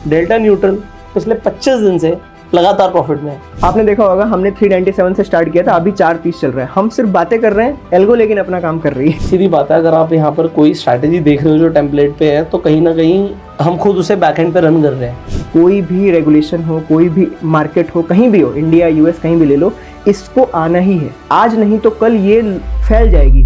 Delta neutral पिछले 25 दिन से लगातार प्रॉफिट में है। आपने देखा होगा हमने 397 से स्टार्ट किया था, अभी 430 चल रहा है। हम सिर्फ बातें कर रहे हैं, एल्गो लेकिन अपना काम कर रही है। सीधी बात है, अगर आप यहाँ पर कोई स्ट्रैटेजी देख रहे हो जो टेम्पलेट पे है, तो कहीं ना कहीं हम खुद उसे बैकएंड पे रन कर रहे हैं। कोई भी रेगुलेशन हो, कोई भी मार्केट हो, कहीं भी हो, इंडिया यूएस कहीं भी ले लो, इसको आना ही है। आज नहीं तो कल ये फैल जाएगी।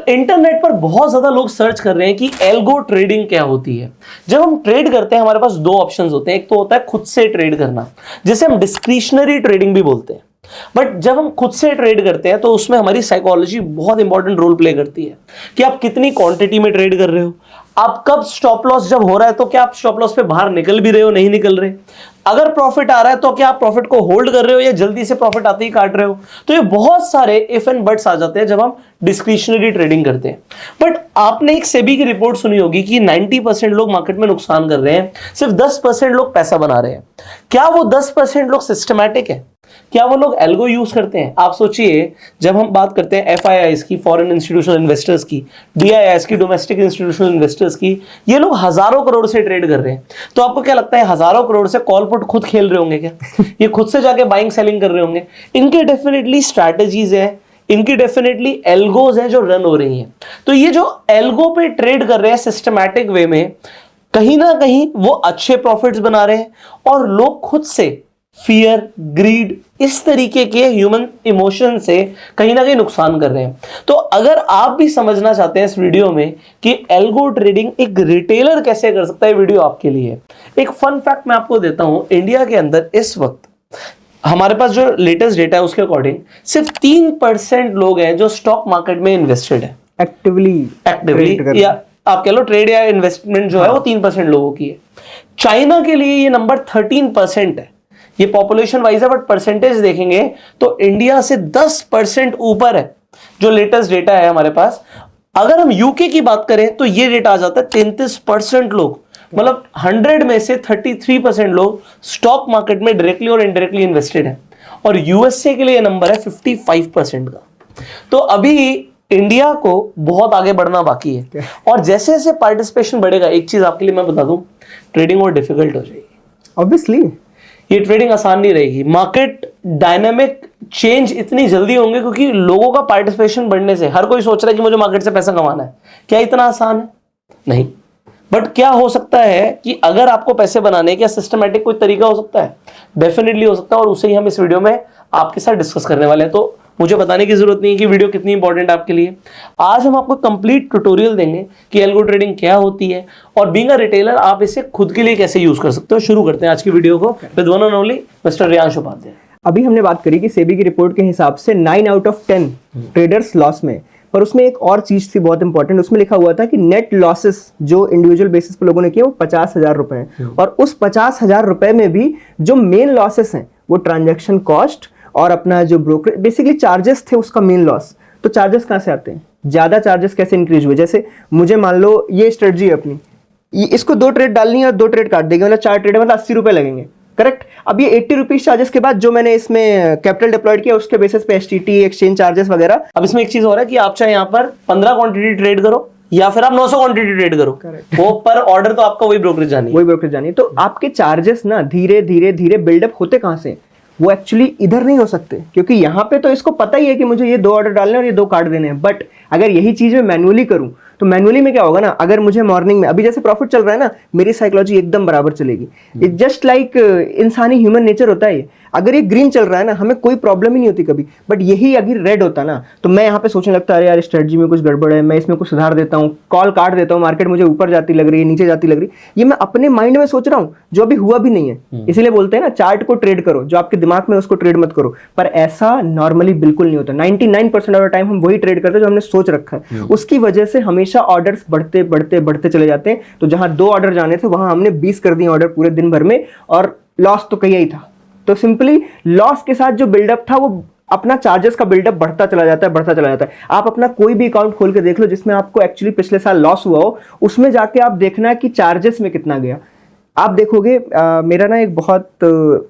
इंटरनेट पर बहुत ज्यादा लोग सर्च कर रहे हैं कि एल्गो ट्रेडिंग क्या होती है। जब हम ट्रेड करते हैं हमारे पास दो ऑप्शंस होते हैं, एक तो होता है खुद से ट्रेड करना, जिसे हम डिस्क्रिशनरी ट्रेडिंग भी बोलते हैं। बट जब हम खुद से ट्रेड करते हैं तो उसमें हमारी साइकोलॉजी बहुत इंपॉर्टेंट रोल प्ले करती है कि आप कितनी क्वांटिटी में ट्रेड कर रहे हो, आप कब स्टॉप लॉस जब हो रहा है तो क्या आप स्टॉप लॉस पे बाहर निकल भी रहे हो, नहीं निकल रहे, अगर प्रॉफिट आ रहा है तो क्या आप प्रॉफिट को होल्ड कर रहे हो या जल्दी से प्रॉफिट आते ही काट रहे हो। तो ये बहुत सारे इफ एंड बट्स आ जाते हैं जब हम डिस्क्रिशनरी ट्रेडिंग करते हैं। बट आपने एक सेबी की रिपोर्ट सुनी होगी कि 90% लोग मार्केट में नुकसान कर रहे हैं, सिर्फ 10% लोग पैसा बना रहे हैं। क्या वो 10% लोग सिस्टमैटिक है? क्या वो लोग एल्गो यूज करते हैं? आप सोचिए, जब हम बात करते हैं FIIs की, फॉरेन इंस्टीट्यूशनल इन्वेस्टर्स की, DIIs की, डोमेस्टिक इंस्टीट्यूशनल इन्वेस्टर्स की, ये लोग हजारों करोड़ से ट्रेड कर रहे हैं। तो आपको क्या लगता है, हजारों करोड़ से कॉल पुट खुद खेल रहे होंगे क्या? ये खुद से जाके बाइंग सेलिंग कर रहे होंगे? इनके डेफिनेटली स्ट्रैटेजीज है, इनकी डेफिनेटली एल्गोज हैं जो रन हो रही हैं। तो ये जो एल्गो पे ट्रेड कर रहे हैं सिस्टमैटिक वे में, कहीं ना कहीं वो अच्छे प्रॉफिट्स बना रहे हैं और लोग खुद से फियर, ग्रीड, इस तरीके के ह्यूमन इमोशन से कहीं ना कहीं नुकसान कर रहे हैं। तो अगर आप भी समझना चाहते हैं इस वीडियो में कि एल्गो ट्रेडिंग एक रिटेलर कैसे कर सकता है, वीडियो आपके लिए। एक फन फैक्ट मैं आपको देता हूं, इंडिया के अंदर इस वक्त हमारे पास जो लेटेस्ट डेटा है उसके अकॉर्डिंग सिर्फ 3% लोग हैं जो स्टॉक मार्केट में इन्वेस्टेड है, एक्टिवली या आप कह लो ट्रेड या इन्वेस्टमेंट जो है वो 3% लोगों की है। चाइना के लिए ये नंबर 13% है। ये पॉपुलेशन वाइज है, बट परसेंटेज देखेंगे तो इंडिया से 10% ऊपर है जो लेटेस्ट डेटा है हमारे पास। अगर हम यूके की बात करें तो ये डेटा आ जाता है 33% लोग, मतलब 100 में से 33% लोग स्टॉक मार्केट में डायरेक्टली और इनडायरेक्टली इन्वेस्टेड है। और यूएसए के लिए ये नंबर है 55% का। तो अभी इंडिया को बहुत आगे बढ़ना बाकी है और जैसे जैसे पार्टिसिपेशन बढ़ेगा, एक चीज आपके लिए मैं बता दूं, ट्रेडिंग और डिफिकल्ट हो जाएगी। ऑब्वियसली ये ट्रेडिंग आसान नहीं रहेगी। मार्केट डायनामिक चेंज इतनी जल्दी होंगे क्योंकि लोगों का पार्टिसिपेशन बढ़ने से हर कोई सोच रहा है कि मुझे मार्केट से पैसा कमाना है। क्या इतना आसान है? नहीं। बट क्या हो सकता है कि अगर आपको पैसे बनाने का सिस्टमैटिक कोई तरीका हो सकता है? डेफिनेटली हो सकता है, और उसे ही हम इस वीडियो में आपके साथ डिस्कस करने वाले हैं। तो मुझे बताने की जरूरत नहीं है कि वीडियो कितनी इंपॉर्टेंट है आपके लिए। आज हम आपको कंप्लीट ट्यूटोरियल देंगे कि एल्गो ट्रेडिंग क्या होती है और बीइंग अ रिटेलर आप इसे खुद के लिए कैसे यूज कर सकते हो। शुरू करते हैं आज की वीडियो को with one and only mister Riyansh Upadhyay. अभी हमने बात करी कि सेबी की रिपोर्ट के हिसाब से 9 आउट ऑफ 10 ट्रेडर्स लॉस में, पर उसमें एक और चीज थी बहुत इंपॉर्टेंट। उसमें लिखा हुआ था कि नेट लॉसेस जो इंडिविजुअल बेसिस पर लोगों ने किए वो 50,000 रुपए हैं। और उस 50,000 रुपए में भी जो मेन लॉसेस हैं वो ट्रांजैक्शन कॉस्ट और अपना जो ब्रोकर बेसिकली चार्जेस थे उसका मेन लॉस। तो चार्जेस कहाँ से आते हैं? ज्यादा चार्जेस कैसे इंक्रीज हुए? जैसे मुझे मान लो ये स्ट्रेटजी है अपनी, इसको 2 ट्रेड डालनी है और 2 ट्रेड काट देंगे, मतलब 4 ट्रेड मतलब 80 रुपए लगेंगे, करेक्ट। अब ये 80 रुपीज चार्जेस के बाद जो मैंने इसमें कैपिटल डिप्लॉयड किया उसके बेसिस पे STT, एक्सचेंज चार्जेस वगैरह। अब इसमें एक चीज हो रहा है कि आप चाहे यहाँ पर 15 क्वांटिटी ट्रेड करो या फिर आप 900 क्वांटिटी ट्रेड करो, वो पर ऑर्डर तो आपका वही ब्रोकरेज जानी। तो आपके चार्जेस ना धीरे धीरे धीरे बिल्डअप होते कहां से? वो एक्चुअली इधर नहीं हो सकते, क्योंकि यहाँ पे तो इसको पता ही है कि मुझे ये 2 ऑर्डर डालने और ये 2 कार्ड देने हैं। बट अगर यही चीज मैं मैनुअली करूं तो मैनुअली में क्या होगा ना, अगर मुझे मॉर्निंग में अभी जैसे प्रॉफिट चल रहा है ना, मेरी साइकोलॉजी एकदम बराबर चलेगी। इट जस्ट लाइक इंसानी ह्यूमन नेचर होता है। अगर ये ग्रीन चल रहा है ना, हमें कोई प्रॉब्लम ही नहीं होती कभी। बट यही अगर रेड होता ना तो मैं यहाँ पे सोचने लगता है, अरे यार स्ट्रेटजी में कुछ गड़बड़ है, मैं इसमें कुछ सुधार देता हूँ, कॉल काट देता हूँ, मार्केट मुझे ऊपर जाती लग रही है, नीचे जाती लग रही है। ये मैं अपने माइंड में सोच रहा हूँ जो अभी हुआ भी नहीं है। इसीलिए बोलते हैं ना, चार्ट को ट्रेड करो, जो आपके दिमाग में उसको ट्रेड मत करो। पर ऐसा नॉर्मली बिल्कुल नहीं होता। 99% ऑफ द टाइम हम वही ट्रेड करते हैं जो हमने सोच रखा है। उसकी वजह से हमेशा ऑर्डर्स बढ़ते बढ़ते बढ़ते चले जाते हैं। तो जहां 2 ऑर्डर जाने थे वहां हमने 20 कर दिए ऑर्डर पूरे दिन भर में, और लॉस तो कहीं ही था। तो सिंपली लॉस के साथ जो बिल्डअप था वो अपना चार्जेस का बिल्डअप बढ़ता चला जाता है। आप अपना कोई भी अकाउंट खोल के देख लो जिसमें आपको एक्चुअली पिछले साल लॉस हुआ हो, उसमें जाके आप देखना कि चार्जेस में कितना गया। आप देखोगे मेरा ना एक बहुत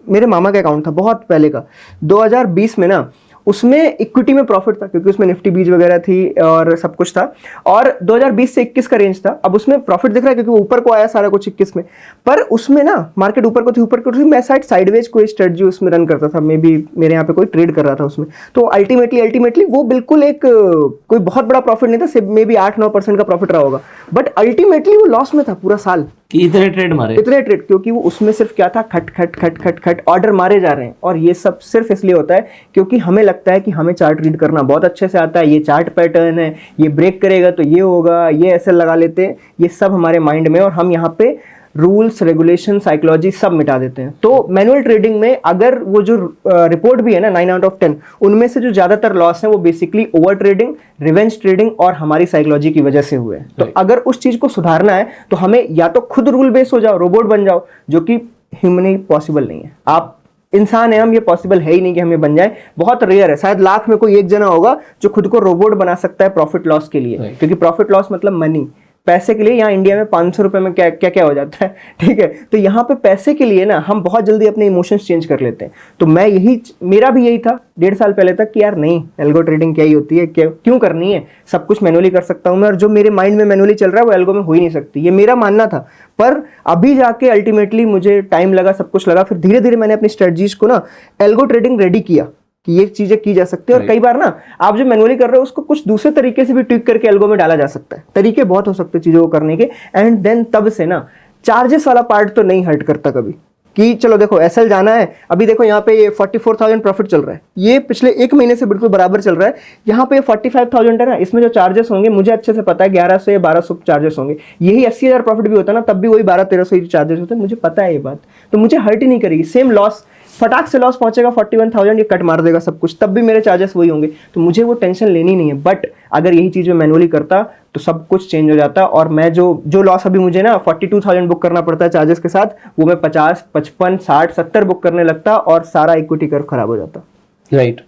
मेरे मामा का अकाउंट था बहुत पहले का, 2020 में ना उसमें इक्विटी में प्रॉफिट था क्योंकि उसमें निफ्टी बीज वगैरह थी और सब कुछ था, और 2020 से 21 का रेंज था। अब उसमें प्रॉफिट दिख रहा है क्योंकि वो ऊपर को आया सारा कुछ 21 में, पर उसमें ना मार्केट ऊपर को थी, मैं साइडवेज कोई स्ट्रेटजी उसमें रन करता था, मे बी मेरे यहाँ पे कोई ट्रेड कर रहा था उसमें, तो अल्टीमेटली वो बिल्कुल एक कोई बहुत बड़ा प्रॉफिट नहीं था, मे बी 8-9% का प्रॉफिट रहा होगा, बट अल्टीमेटली वो लॉस में था पूरा साल। कि इतने ट्रेड मारे, क्योंकि वो उसमें सिर्फ क्या था, खट खट खट खट खट ऑर्डर मारे जा रहे हैं। और ये सब सिर्फ इसलिए होता है क्योंकि हमें लगता है कि हमें चार्ट रीड करना बहुत अच्छे से आता है, ये चार्ट पैटर्न है, ये ब्रेक करेगा तो ये होगा, ये ऐसे लगा लेते हैं, ये सब हमारे माइंड में, और हम यहाँ पे रूल्स, रेगुलेशन, साइकोलॉजी सब मिटा देते हैं। तो मैनुअल ट्रेडिंग में अगर वो जो रिपोर्ट भी है ना 9 आउट ऑफ 10, उनमें से जो ज्यादातर लॉस है वो basically over trading, revenge trading और हमारी साइकोलॉजी की वजह से हुए हैं। तो अगर उस चीज को सुधारना है तो हमें या तो खुद रूल बेस हो जाओ, रोबोट बन जाओ, जो कि ह्यूमनली पॉसिबल नहीं है। आप इंसान है, हम, ये पॉसिबल है ही नहीं कि हमें बन जाए, बहुत रेयर है, शायद लाख में कोई एक जना होगा जो खुद को रोबोट बना सकता है प्रॉफिट लॉस के लिए, क्योंकि प्रॉफिट लॉस मतलब मनी, पैसे के लिए। यहाँ इंडिया में 500 रुपए में क्या क्या क्या हो जाता है, ठीक है। तो यहाँ पे पैसे के लिए ना हम बहुत जल्दी अपने इमोशंस चेंज कर लेते हैं। तो मेरा भी यही था 1.5 साल पहले तक कि यार नहीं, एल्गो ट्रेडिंग क्या ही होती है, क्यों करनी है, सब कुछ मैनुअली कर सकता हूँ मैं, और जो मेरे माइंड में मैनुअली चल रहा है वो एल्गो में हो ही नहीं सकती, ये मेरा मानना था। पर अभी जाके अल्टीमेटली मुझे टाइम लगा, सब कुछ लगा, फिर धीरे धीरे मैंने अपनी स्ट्रेटजीज को ना एल्गो ट्रेडिंग रेडी किया कि ये चीजें की जा सकती है। और कई बार ना आप जो मैनुअली कर रहे हो उसको कुछ दूसरे तरीके से भी ट्विक करके एल्गो में डाला जा सकता है, तरीके बहुत हो सकते हैं चीजों को करने के। एंड देन तब से ना चार्जेस वाला पार्ट तो नहीं हर्ट करता कभी, कि चलो देखो एसएल जाना है, अभी देखो यहाँ पे ये 44,000 प्रॉफिट चल रहा है, ये पिछले 1 महीने से बिल्कुल बराबर चल रहा है। यहाँ पे 45,000 है ना, इसमें जो चार्जेस होंगे मुझे अच्छे से पता है 1100 या 1200 चार्जेस होंगे। यही 80,000 प्रॉफिट भी होता है ना, तब भी वही 1200-1300 चार्जेस होते हैं, मुझे पता है ये बात, तो मुझे हर्ट ही नहीं करेगी। सेम लॉस, फटाक से लॉस पहुंचेगा 41,000, ये कट मार देगा सब कुछ, तब भी मेरे चार्जेस वही होंगे, तो मुझे वो टेंशन लेनी नहीं है। बट अगर यही चीज मैं मैनुअली करता तो सब कुछ चेंज हो जाता, और मैं जो लॉस अभी मुझे ना 42,000 बुक करना पड़ता है चार्जेस के साथ, वो मैं 50, 55, 60, 70 बुक करने लगता और सारा इक्विटी कर्व खराब हो जाता। राइट।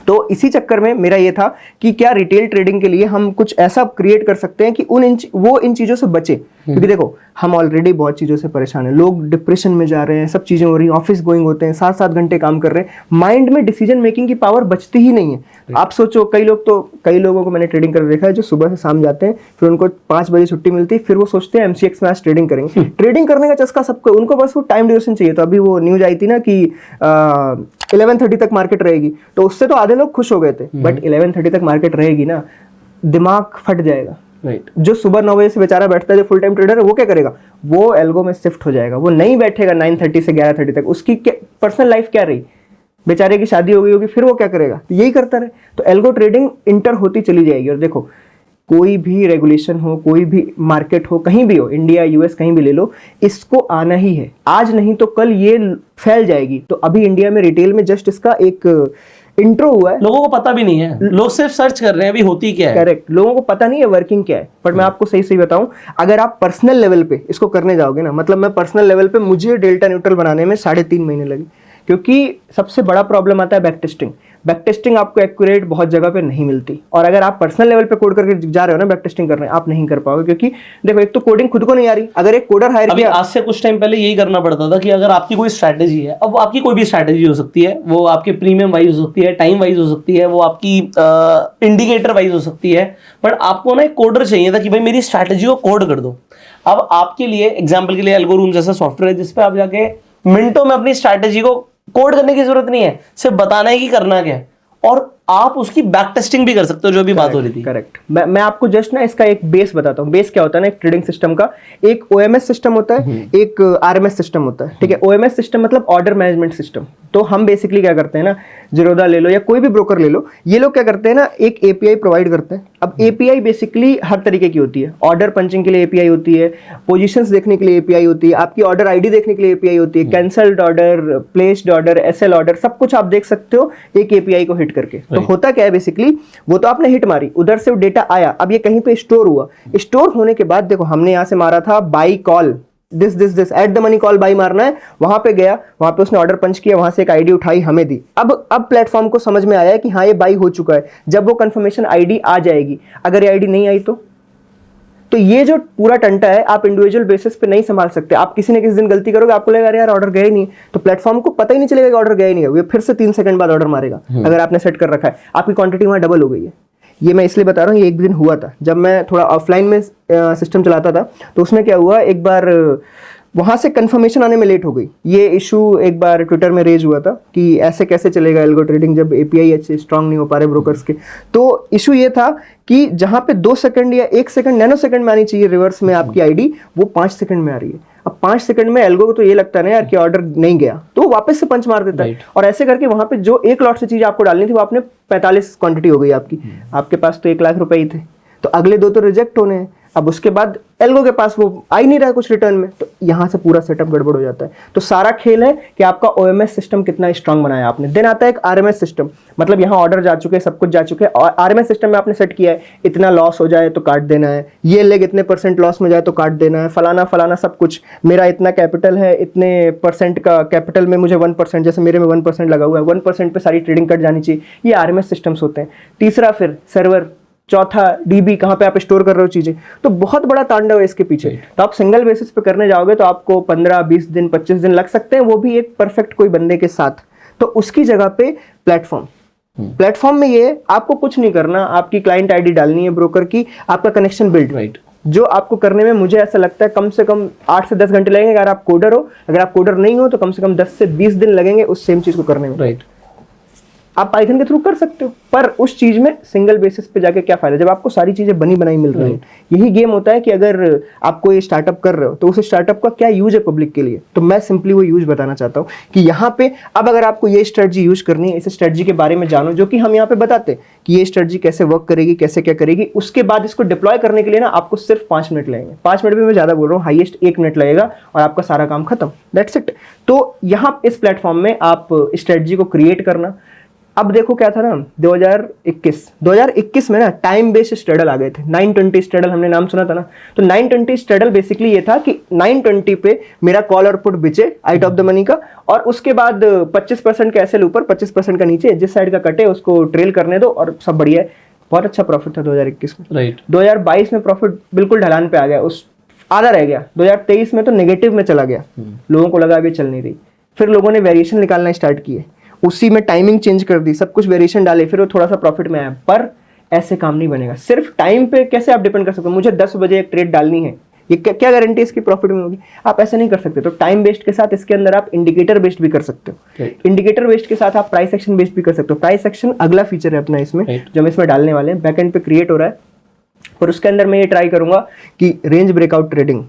तो इसी चक्कर में मेरा ये था कि क्या रिटेल ट्रेडिंग के लिए हम कुछ ऐसा क्रिएट कर सकते हैं कि वो इन चीजों से बचे, क्योंकि देखो हम ऑलरेडी बहुत चीजों से परेशान हैं, लोग डिप्रेशन में जा रहे हैं, सब चीजें हो रही हैं, ऑफिस गोइंग होते हैं, 7-7 घंटे काम कर रहे हैं, माइंड में डिसीजन मेकिंग की पावर बचती ही नहीं है। आप सोचो, कई लोगों को मैंने ट्रेडिंग कर देखा है जो सुबह से शाम जाते हैं, फिर उनको 5 बजे छुट्टी मिलती है, फिर वो सोचते हैं एमसीएक्स में आज ट्रेडिंग करेंगे। ट्रेडिंग करने का चस्का सबको, उनको बस वो टाइम ड्यूरेशन चाहिए। तो अभी वो न्यूज आई थी ना कि 11:30 तक मार्केट रहेगी, तो उससे तो आधे लोग खुश हो गए थे, बट 11:30 तक मार्केट रहेगी ना, दिमाग फट जाएगा। राइट। जो सुबह 9 बजे से बेचारा बैठता है, जो फुल टाइम ट्रेडर है, वो क्या करेगा, वो एल्गो में शिफ्ट हो जाएगा, वो नहीं बैठेगा 9:30 से 11:30 तक। उसकी पर्सनल लाइफ क्या रही, बेचारे की शादी हो गई होगी, फिर वो क्या करेगा, तो यही करता रहे। तो एल्गो ट्रेडिंग इंटर होती चली जाएगी। और देखो कोई भी रेगुलेशन हो, कोई भी मार्केट हो, कहीं भी हो, इंडिया, यूएस, कहीं भी ले लो, इसको आना ही है, आज नहीं तो कल ये फैल जाएगी। तो अभी इंडिया में रिटेल में जस्ट इसका एक इंट्रो हुआ है, लोगों को पता भी नहीं है, लोग सिर्फ सर्च कर रहे हैं अभी होती क्या है। करेक्ट, लोगों को पता नहीं है वर्किंग क्या है। बट मैं आपको सही सही बताऊं, अगर आप पर्सनल लेवल पे इसको करने जाओगे ना, मतलब मैं पर्सनल लेवल पे, मुझे डेल्टा न्यूट्रल बनाने में 3.5 महीने लगे, क्योंकि सबसे बड़ा प्रॉब्लम आता है बैक टेस्टिंग। बैक टेस्टिंग आपको एक्यूरेट बहुत जगह पे नहीं मिलती, और अगर आप पर्सनल लेवल पे कोड करके जा रहे हो ना बैक टेस्टिंग करने, आप नहीं कर पाओगे, क्योंकि देखो एक तो कोडिंग खुद को नहीं आ रही, अगर एक कोडर हायर अभी किया। आज से कुछ टाइम पहले यही करना पड़ता था कि अगर आपकी कोई स्ट्रैटेजी है, अब आपकी कोई भी स्ट्रैटेजी हो सकती है, वो आपके प्रीमियम वाइज हो सकती है, टाइम वाइज हो सकती है, वो आपकी इंडिकेटर वाइज हो सकती है, बट आपको ना एक कोडर चाहिए था कि भाई मेरी स्ट्रैटेजी को कोड कर दो। अब आपके लिए एग्जाम्पल के लिए एल्गोरूम जैसा सॉफ्टवेयर है जिसपे आप जाके मिनटों में अपनी स्ट्रैटेजी को कोड करने की जरूरत नहीं है, सिर्फ बताना है कि करना क्या है, और आप उसकी बैक टेस्टिंग भी कर सकते हो, जो भी बात हो रही थी। करेक्ट। मैं आपको जस्ट ना इसका एक बेस बताता हूँ। बेस क्या होता है ना, एक ट्रेडिंग सिस्टम का एक ओएमएस सिस्टम होता है, एक आरएमएस सिस्टम होता है, ठीक है। ओएमएस सिस्टम मतलब ऑर्डर मैनेजमेंट सिस्टम। तो हम बेसिकली क्या करते हैं ना, जीरोधा ले लो या कोई भी ब्रोकर ले लो, ये लोग क्या करते हैं ना, एक एपीआई प्रोवाइड करते हैं। अब एपीआई बेसिकली हर तरीके की होती है, ऑर्डर पंचिंग के लिए एपीआई होती है, पोजीशंस देखने के लिए एपीआई होती है, आपकी ऑर्डर आईडी देखने के लिए एपीआई होती है, cancelled order, placed order, SL order, सब कुछ आप देख सकते हो एक एपीआई को हिट करके। तो होता क्या है बेसिकली, वो तो आपने हिट मारी, उधर से वो डेटा आया, अब ये कहीं पे स्टोर हुआ, स्टोर होने के बाद देखो हमने यहां से मारा था by call, this eight the money call by मारना है, वहां पे गया, वहां पे उसने ऑर्डर पंच किया, वहां से एक आईडी उठाई, हमें दी। अब प्लेटफॉर्म को समझ में आया है कि हाँ ये बाई हो चुका है। जब वो कंफर्मेशन आईडी आ जाएगी, अगर ये आईडी नहीं आई तो ये जो पूरा टंटा है आप इंडिविजुअल बेसिस पे नहीं संभाल सकते। आप किसी न किसी दिन गलती करोगे, आपको लगेगा अरे यार ऑर्डर गया ही नहीं, तो प्लेटफॉर्म को पता ही नहीं चलेगा कि ऑर्डर गया ही नहीं है, वो फिर से 3 सेकंड बाद ऑर्डर मारेगा। अगर आपने सेट कर रखा है, आपकी क्वांटिटी वहां डबल हो गई है। ये मैं इसलिए बता रहा हूँ, ये एक दिन हुआ था जब मैं थोड़ा ऑफलाइन में सिस्टम चलाता था, तो उसमें क्या हुआ, एक बार वहां से कंफर्मेशन आने में लेट हो गई। ये इशू एक बार ट्विटर में रेज हुआ था कि ऐसे कैसे चलेगा एल्गो ट्रेडिंग जब एपीआई अच्छे स्ट्रांग नहीं हो पा रहे ब्रोकर्स के। तो इशू ये था कि जहां पे 2 सेकंड या 1 सेकंड नैनो सेकंड में आनी चाहिए रिवर्स में आपकी आईडी, वो 5 सेकंड में आ रही है। अब 5 सेकंड में एल्गो को तो ये लगता है ना यार कि ऑर्डर नहीं गया, तो वो वापस से पंच मार देता है। और ऐसे करके वहां पे जो 1 लॉट से चीज आपको डालनी थी वो आपने 45 क्वांटिटी हो गई आपकी। आपके पास तो 1 लाख रुपए ही थे, तो अगले 2 तो रिजेक्ट होने हैं। अब उसके बाद एल्गो के पास वो आ ही नहीं रहा है कुछ रिटर्न में, तो यहाँ से पूरा सेटअप गड़बड़ हो जाता है। तो सारा खेल है कि आपका ओएमएस सिस्टम कितना स्ट्रांग बनाया आपने। देन आता है एक आरएमएस सिस्टम, मतलब यहाँ ऑर्डर जा चुके हैं, सब कुछ जा चुके हैं, और आरएमएस सिस्टम में आपने सेट किया है इतना लॉस हो जाए तो काट देना है, ये लेग इतने % लॉस में जाए तो काट देना है, फलाना फलाना सब कुछ, मेरा इतना कैपिटल है, इतने % का कैपिटल में मुझे 1%, जैसे मेरे में 1% लगा हुआ है, 1% पे सारी ट्रेडिंग कट जानी चाहिए। ये आरएमएस सिस्टम्स होते हैं। तीसरा फिर सर्वर, चौथा डीबी, कहाँ पे आप स्टोर कर रहे हो चीजें, तो बहुत बड़ा तांडव है इसके पीछे। तो आप सिंगल बेसिस पे करने जाओगे तो आपको 15, 20 दिन, 25 दिन लग सकते हैं, वो भी एक परफेक्ट कोई बंदे के साथ। तो उसकी जगह पे प्लेटफॉर्म में ये आपको कुछ नहीं करना, आपकी क्लाइंट आईडी डालनी है ब्रोकर की, आपका कनेक्शन बिल्ड, राइट, जो आपको करने में मुझे ऐसा लगता है कम से कम 8 से 10 घंटे लगेंगे अगर आप कोडर हो। अगर आप कोडर नहीं हो तो कम से कम 10 से 20 दिन लगेंगे उस सेम चीज को करने में। राइट, आप पाइथन के थ्रू कर सकते हो, पर उस चीज में सिंगल बेसिस पे जाके क्या फायदा जब आपको सारी चीजें बनी बनाई मिल रही है। यही गेम होता है कि अगर आप कोई स्टार्टअप कर रहे हो तो उस स्टार्टअप का क्या यूज है पब्लिक के लिए, तो मैं सिंपली वो यूज बताना चाहता हूँ कि यहाँ पे अब अगर आपको ये स्ट्रेटजी यूज करनी है, इस स्ट्रेटजी के बारे में जानो, जो कि हम यहाँ पे बताते हैं कि ये स्ट्रेटजी कैसे वर्क करेगी, कैसे क्या करेगी। उसके बाद इसको डिप्लॉय करने के लिए ना आपको सिर्फ 5 मिनट लगेंगे। 5 मिनट भी मैं ज्यादा बोल रहा हूँ, हाईएस्ट 1 मिनट लगेगा और आपका सारा काम खत्म, दैट्स इट। तो यहाँ इस प्लेटफॉर्म में आप स्ट्रेटजी को क्रिएट करना। अब देखो क्या था ना, 2021 में ना टाइम बेस्ड स्ट्रेडल आ गए थे। 920 स्ट्रेडल हमने नाम सुना था ना। तो 920 स्ट्रेडल बेसिकली ये था कि 920 पे मेरा कॉल और पुट बिचे आउट ऑफ द मनी का, और उसके बाद 25% का एसएल ऊपर, 25% का नीचे, जिस साइड का कटे उसको ट्रेल करने दो और सब बढ़िया है। बहुत अच्छा प्रॉफिट था 2021 में। राइट, 2022 में प्रॉफिट बिल्कुल ढलान पे आ गया, उस आधा रह गया। 2023 में तो नेगेटिव में चला गया, लोगों को लगा अभी चल नहीं रही। फिर लोगों ने वेरिएशन निकालना स्टार्ट किए, उसी में टाइमिंग चेंज कर दी, सब कुछ वेरिएशन डाले, फिर वो थोड़ा सा प्रॉफिट में आया। पर ऐसे काम नहीं बनेगा। सिर्फ टाइम पे कैसे आप डिपेंड कर सकते हो, मुझे 10 बजे एक ट्रेड डालनी है, ये क्या गारंटी इसकी प्रॉफिट में होगी? आप ऐसे नहीं कर सकते। तो टाइम बेस्ड के साथ इसके अंदर आप इंडिकेटर बेस्ड भी कर सकते हो। इंडिकेटर बेस्ड के साथ आप प्राइस एक्शन बेस्ड भी कर सकते हो। प्राइस एक्शन अगला फीचर है अपना इसमें, जो हम इसमें डालने वाले हैं, बैकएंड पे क्रिएट हो रहा है। और उसके अंदर मैं ये ट्राई करूंगा कि रेंज ब्रेकआउट ट्रेडिंग,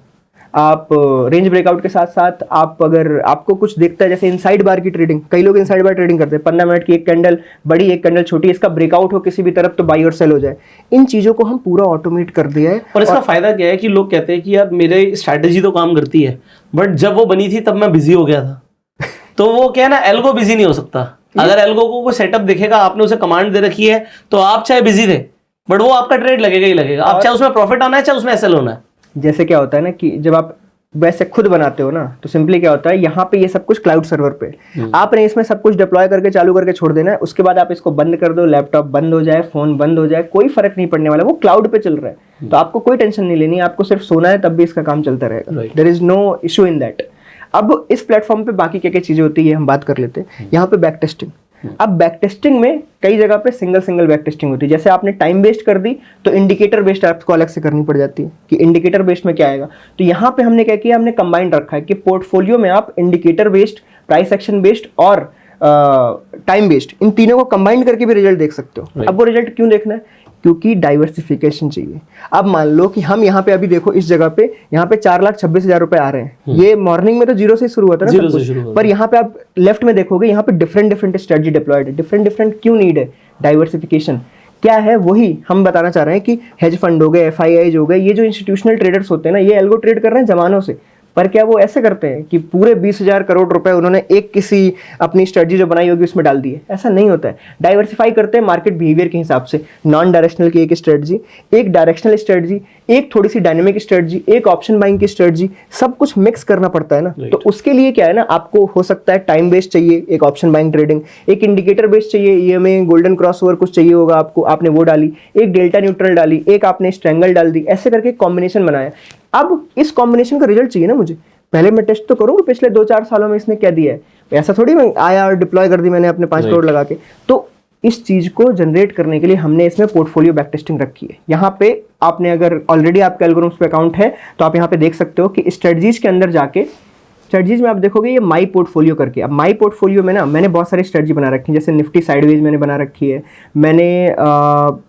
आप रेंज ब्रेकआउट के साथ साथ आप अगर आपको कुछ दिखता है, जैसे इनसाइड बार की ट्रेडिंग, कई लोग इनसाइड बार ट्रेडिंग करते हैं, 15 मिनट की एक कैंडल बड़ी, एक कैंडल छोटी, इसका ब्रेकआउट हो किसी भी तरफ तो बाई और सेल हो जाए। इन चीजों को हम पूरा ऑटोमेट कर दिया है। और इसका फायदा क्या है कि लोग कहते हैं कि यार मेरे स्ट्रैटेजी तो काम करती है, बट जब वो बनी थी तब मैं बिजी हो गया था। तो वो क्या है ना, एल्गो बिजी नहीं हो सकता। अगर एल्गो को कोई सेटअप दिखेगा, आपने उसे कमांड दे रखी है, तो आप चाहे बिजी थे बट वो आपका ट्रेड लगेगा ही लगेगा। आप चाहे उसमें प्रॉफिट आना है, चाहे उसमें एसएल होना है। जैसे क्या होता है ना कि जब आप वैसे खुद बनाते हो ना, तो सिंपली क्या होता है, यहाँ पे ये सब कुछ क्लाउड सर्वर पे आपने इसमें सब कुछ डिप्लॉय करके चालू करके छोड़ देना है। उसके बाद आप इसको बंद कर दो, लैपटॉप बंद हो जाए, फोन बंद हो जाए, कोई फर्क नहीं पड़ने वाला, वो क्लाउड पे चल रहा है। तो आपको कोई टेंशन नहीं लेनी, आपको सिर्फ सोना है, तब भी इसका काम चलता रहेगा। There is no issue in that. अब इस प्लेटफॉर्म पे बाकी क्या क्या चीजें होती है हम बात कर लेते हैं। यहाँ पे बैक टेस्टिंग। अब बैक टेस्टिंग में कई जगह पे सिंगल बैक टेस्टिंग होती है। जैसे आपने टाइम बेस्ड कर दी तो इंडिकेटर बेस्ड आपको अलग से करनी पड़ जाती है कि इंडिकेटर बेस्ड में क्या आएगा। तो यहाँ पे हमने क्या किया, हमने कंबाइंड रखा है कि पोर्टफोलियो में आप indicator based, price action based और टाइम बेस्ड, इन तीनों को कंबाइंड करके भी रिजल्ट देख सकते हो। अब वो रिजल्ट क्यों देखना है, क्योंकि डाइवर्सिफिकेशन चाहिए। अब मान लो कि हम यहाँ पे अभी देखो इस जगह पे, यहाँ पे 4,26,000 रुपए आ रहे हैं। ये मॉर्निंग में तो जीरो से शुरू होता है ना, पर यहाँ पे आप लेफ्ट में देखोगे, यहाँ पे डिफरेंट स्ट्रेटजी डिप्लॉयड है। डिफरेंट क्यों नीड है? डाइवर्सिफिकेशन क्या है, वही हम बताना चाह रहे हैं कि हेज फंड हो गए, FIIs हो गए, ये जो इंस्टीट्यूशनल ट्रेडर्स होते हैं ना, ये एल्गो ट्रेड कर रहे हैं जमानों से, पर क्या वो ऐसे करते हैं कि पूरे 20,000 करोड़ रुपए उन्होंने एक किसी अपनी स्ट्रेटजी जो बनाई होगी उसमें डाल दिए? ऐसा नहीं होता है। डाइवर्सिफाई करते हैं मार्केट बिहेवियर के हिसाब से, नॉन डायरेक्शनल की एक स्ट्रेटजी, एक डायरेक्शनल स्ट्रेटजी, एक थोड़ी सी डायनेमिक स्ट्रेटजी, एक ऑप्शन बाइंग की स्ट्रेटजी, सब कुछ मिक्स करना पड़ता है ना। तो उसके लिए क्या है ना, आपको हो सकता है टाइम बेस्ड चाहिए एक ऑप्शन बाइंग ट्रेडिंग, एक इंडिकेटर बेस्ड चाहिए, ईएमए गोल्डन क्रॉसओवर कुछ चाहिए होगा आपको, आपने वो डाली, एक डेल्टा न्यूट्रल डाली, एक आपने स्ट्रैंगल डाल दी, ऐसे करके कॉम्बिनेशन बनाया। अब इस कॉम्बिनेशन का रिजल्ट चाहिए ना मुझे, पहले मैं टेस्ट तो करूंगा पिछले 2-4 सालों में इसने क्या दिया है। ऐसा थोड़ी मैं आया और डिप्लॉय कर दी मैंने अपने 5 करोड़ लगा के। तो इस चीज को जनरेट करने के लिए हमने इसमें पोर्टफोलियो बैक टेस्टिंग रखी है। यहाँ पे आपने अगर ऑलरेडी आपका एल्गोरिथम्स पे अकाउंट है तो आप यहाँ पे देख सकते हो कि स्ट्रेटजीज के अंदर जाके, स्ट्रेटजीज में आप देखोगे ये माई पोर्टफोलियो करके। अब माई पोर्टफोलियो में ना मैंने बहुत सारी स्ट्रेटजी बना रखी है, जैसे निफ्टी साइडवेज मैंने बना रखी है, मैंने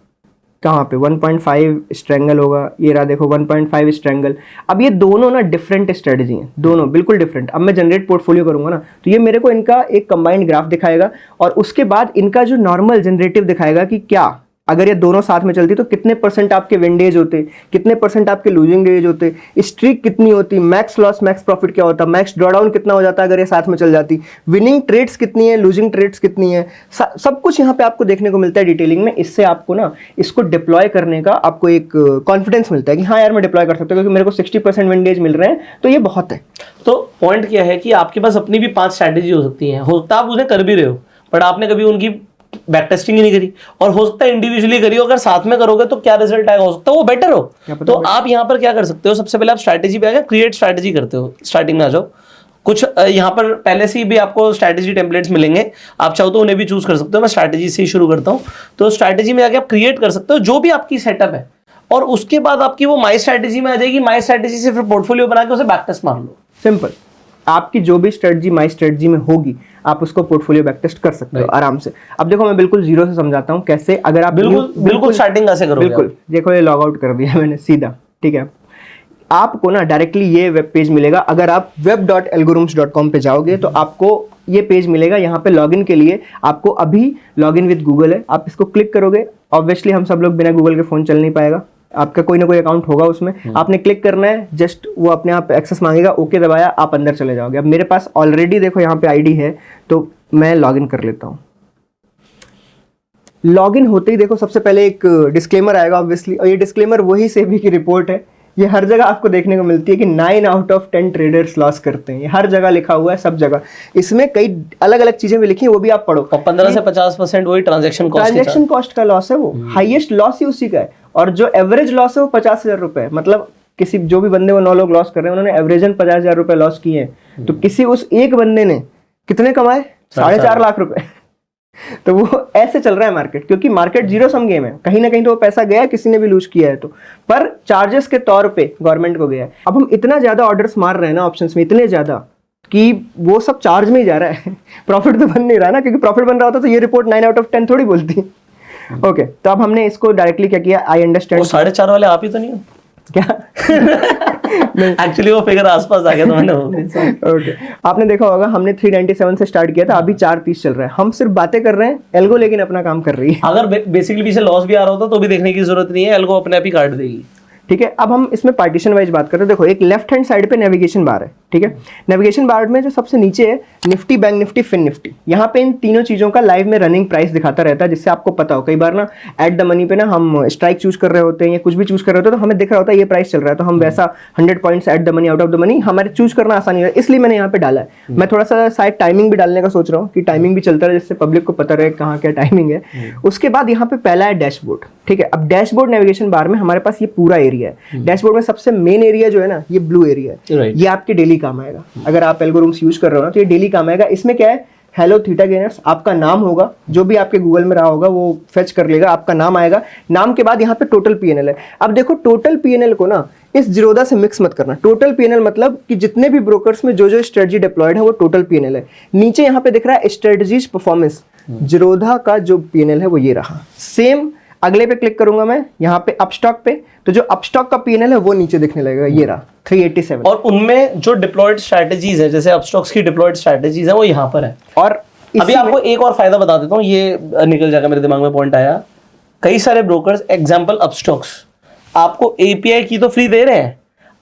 कहाँ पे 1.5 स्ट्रैंगल होगा, ये रहा देखो 1.5 स्ट्रैंगल। अब ये दोनों ना डिफरेंट स्ट्रेटजी हैं, दोनों बिल्कुल डिफरेंट। अब मैं जनरेट पोर्टफोलियो करूंगा ना तो ये मेरे को इनका एक कंबाइंड ग्राफ दिखाएगा और उसके बाद इनका जो नॉर्मल जनरेटिव दिखाएगा कि क्या अगर ये दोनों साथ में चलती तो कितने % आपके विंडेज होते, कितने % आपके लूजिंग डेज होते, स्ट्रीक कितनी होती, मैक्स लॉस मैक्स प्रॉफिट क्या होता, मैक्स ड्रॉडाउन कितना हो जाता अगर ये साथ में चल जाती, विनिंग ट्रेड्स कितनी है, लूजिंग ट्रेड्स कितनी है, सब कुछ यहाँ पे आपको देखने को मिलता है डिटेलिंग में। इससे आपको ना इसको डिप्लॉय करने का आपको एक कॉन्फिडेंस मिलता है कि हाँ यार मैं डिप्लॉय कर सकता हूँ, क्योंकि मेरे को 60% विंडेज मिल रहे हैं तो ये बहुत है। तो पॉइंट क्या है कि आपके पास अपनी भी 5 स्ट्रैटेजी हो सकती हैं, हो सकता है आप उन्हें कर भी रहे हो बट आपने कभी उनकी बैक टेस्टिंग ही नहीं करी, और हो सकता है इंडिविजुअली करी हो, अगर साथ में करोगे तो क्या रिजल्ट आएगा, हो सकता है वो बेटर हो। तो आप यहाँ पर क्या कर सकते हो, सबसे पहले आप स्ट्रैटेजी पे आगे क्रिएट स्ट्रैटेजी करते हो, स्टार्टिंग में आ जाओ। कुछ यहाँ पर पहले से ही भी आपको स्ट्रैटेजी टेम्पलेट्स मिलेंगे, आप चाहो तो उन्हें भी चूज कर सकते हो। मैं स्ट्रैटेजी से ही शुरू करता हूँ। तो स्ट्रैटेजी में आके आप क्रिएट कर सकते हो जो भी आपकी सेटअप है, और उसके बाद आपकी वो माई स्ट्रैटेजी में आ जाएगी। माई स्ट्रैटेजी से फिर पोर्टफोलियो बना के उसे बैक टेस्ट मार लो। सिंपल, आपकी जो भी स्ट्रेटजी माई स्ट्रेटजी में होगी आप उसको पोर्टफोलियो बैक टेस्ट कर सकते हो आराम से। अब देखो मैं बिल्कुल जीरो से समझाता हूँ कैसे, अगर आप बिल्कुल स्टार्टिंग कैसे करोगे। बिल्कुल देखो ये लॉग आउट कर दिया मैंने सीधा, ठीक है। आपको ना डायरेक्टली ये वेब पेज मिलेगा। अगर आप web.algorithms.com पे जाओगे तो आपको ये पेज मिलेगा। यहाँ पे लॉगिन के लिए आपको अभी लॉगिन विद गूगल है, आप इसको क्लिक करोगे। ऑब्वियसली हम सब लोग बिना गूगल के फोन चल नहीं पाएगा, आपका कोई ना कोई अकाउंट होगा उसमें, आपने क्लिक करना है, जस्ट वो अपने आप एक्सेस मांगेगा, ओके दबाया, आप अंदर चले जाओगे। अब मेरे पास ऑलरेडी देखो यहाँ पे आईडी है तो मैं लॉगिन कर लेता हूँ। लॉगिन होते ही देखो सबसे पहले एक डिस्क्लेमर आएगा ऑब्वियसली, और ये डिस्क्लेमर वही सेबी की रिपोर्ट है। ये हर जगह आपको देखने को मिलती है कि 9 आउट ऑफ 10 ट्रेडर्स लॉस करते हैं। ये हर जगह लिखा हुआ है, सब जगह। इसमें कई अलग अलग चीजें भी लिखी हैं, वो भी आप पढ़ो। और 15 से 50% वही ट्रांजैक्शन कॉस्ट का लॉस है, वो हाईएस्ट लॉस ही उसी का है। और जो एवरेज लॉस है वो 50,000 रुपए है। मतलब किसी जो भी बंदे वो 9 लोग लॉस कर रहे हैं, उन्होंने एवरेजन 50,000 रुपए लॉस किए हैं। तो किसी उस एक बंदे ने कितने कमाए? 4.5 लाख रुपए। तो वो ऐसे चल रहा है मार्केट, क्योंकि मार्केट जीरो सम गेम है। कहीं ना कहीं तो वो पैसा गया, किसी ने भी लूज किया है तो, पर चार्जेस के तौर पे गवर्नमेंट को गया है। अब हम इतना ज्यादा ऑर्डर्स मार रहे हैं ना ऑप्शंस में, इतने ज्यादा कि वो सब चार्ज में ही जा रहा है। प्रॉफिट तो बन नहीं रहा ना, क्योंकि प्रॉफिट बन रहा होता तो ये रिपोर्ट 9 आउट ऑफ 10 थोड़ी बोलती। ओके, तो अब हमने इसको डायरेक्टली क्या किया, आई अंडरस्टैंड। 4.5 वाले आप ही तो नहीं हो क्या? एक्चुअली वो फिगर आसपास आ गया तो मैंने ओके, आपने देखा होगा हमने 397 से स्टार्ट किया था, अभी 430 चल रहा है। हम सिर्फ बातें कर रहे हैं, एल्गो लेकिन अपना काम कर रही है। अगर बेसिकली पीछे लॉस भी आ रहा होता तो भी देखने की जरूरत नहीं है, एल्गो अपने आप ही काट देगी। ठीक है, अब हम इसमें पार्टीशन वाइज बात करते हैं। देखो एक लेफ्ट हैंड साइड पे नेविगेशन बार है, ठीक है। नेविगेशन बार में जो सबसे नीचे है निफ्टी, बैंक निफ्टी, फिन निफ्टी, यहाँ पे इन तीनों चीजों का लाइव में रनिंग प्राइस दिखाता रहता है, जिससे आपको पता हो। कई बार ना एट द मनी पे ना हम स्ट्राइक चूज कर रहे होते हैं या कुछ भी चूज कर रहे होते हैं तो हमें दिख रहा होता है ये प्राइस चल रहा है, तो हम वैसा 100 points at the money, out of the money हमारे चूज करना आसानी है, इसलिए मैंने यहाँ पे डाला है। मैं थोड़ा सा शायद टाइमिंग भी डालने का सोच रहा हूँ कि टाइमिंग भी चलता रहे, जिससे पब्लिक को पता रहे कहाँ क्या टाइमिंग है। उसके बाद यहाँ पे पहला है डैशबोर्ड, ठीक है। अब डैशबोर्ड नेविगेशन बार में हमारे पास ये पूरा एरिया है। डैशबोर्ड में सबसे मेन एरिया जो है ना, ये ब्लू एरिया है, ये आपके डेली काम आएगा। अगर आप एल्गोरिथम्स यूज कर रहे हो ना तो ये डेली काम आएगा। इसमें क्या है, हेलो थीटा गेनर्स, आपका नाम होगा, जो भी आपके गूगल में रहा होगा वो फेच कर लेगा, आपका नाम आएगा। नाम के बाद यहाँ पे टोटल पीएनएल है। अब देखो टोटल पीएनएल को ना इस जीरोधा से मिक्स मत करना। टोटल पीएनएल मतलब कि जितने भी ब्रोकर्स में जो जो स्ट्रेटजी डिप्लॉयड है वो टोटल पीएनएल है। नीचे यहाँ पे दिख रहा है स्ट्रेटजीज परफॉर्मेंस, जीरोधा का जो पीएनएल है वो ये रहा। सेम अगले पे क्लिक करूंगा मैं यहाँ पे अपस्टॉक पे, तो जो अपस्टॉक का पीएनएल है वो नीचे दिखने लगेगा, ये रहा 387। और उनमें जो डिप्लॉयड स्ट्रैटेजीज है, जैसे अपस्टॉक्स की डिप्लॉयड स्ट्रैटेजीज है, वो यहाँ पर है। और अभी आपको एक और फायदा बता देता हूँ, ये निकल जाएगा, मेरे दिमाग में पॉइंट आया। कई सारे ब्रोकर्स, एग्जांपल अपस्टॉक्स, आपको एपीआई की तो फ्री दे रहे हैं,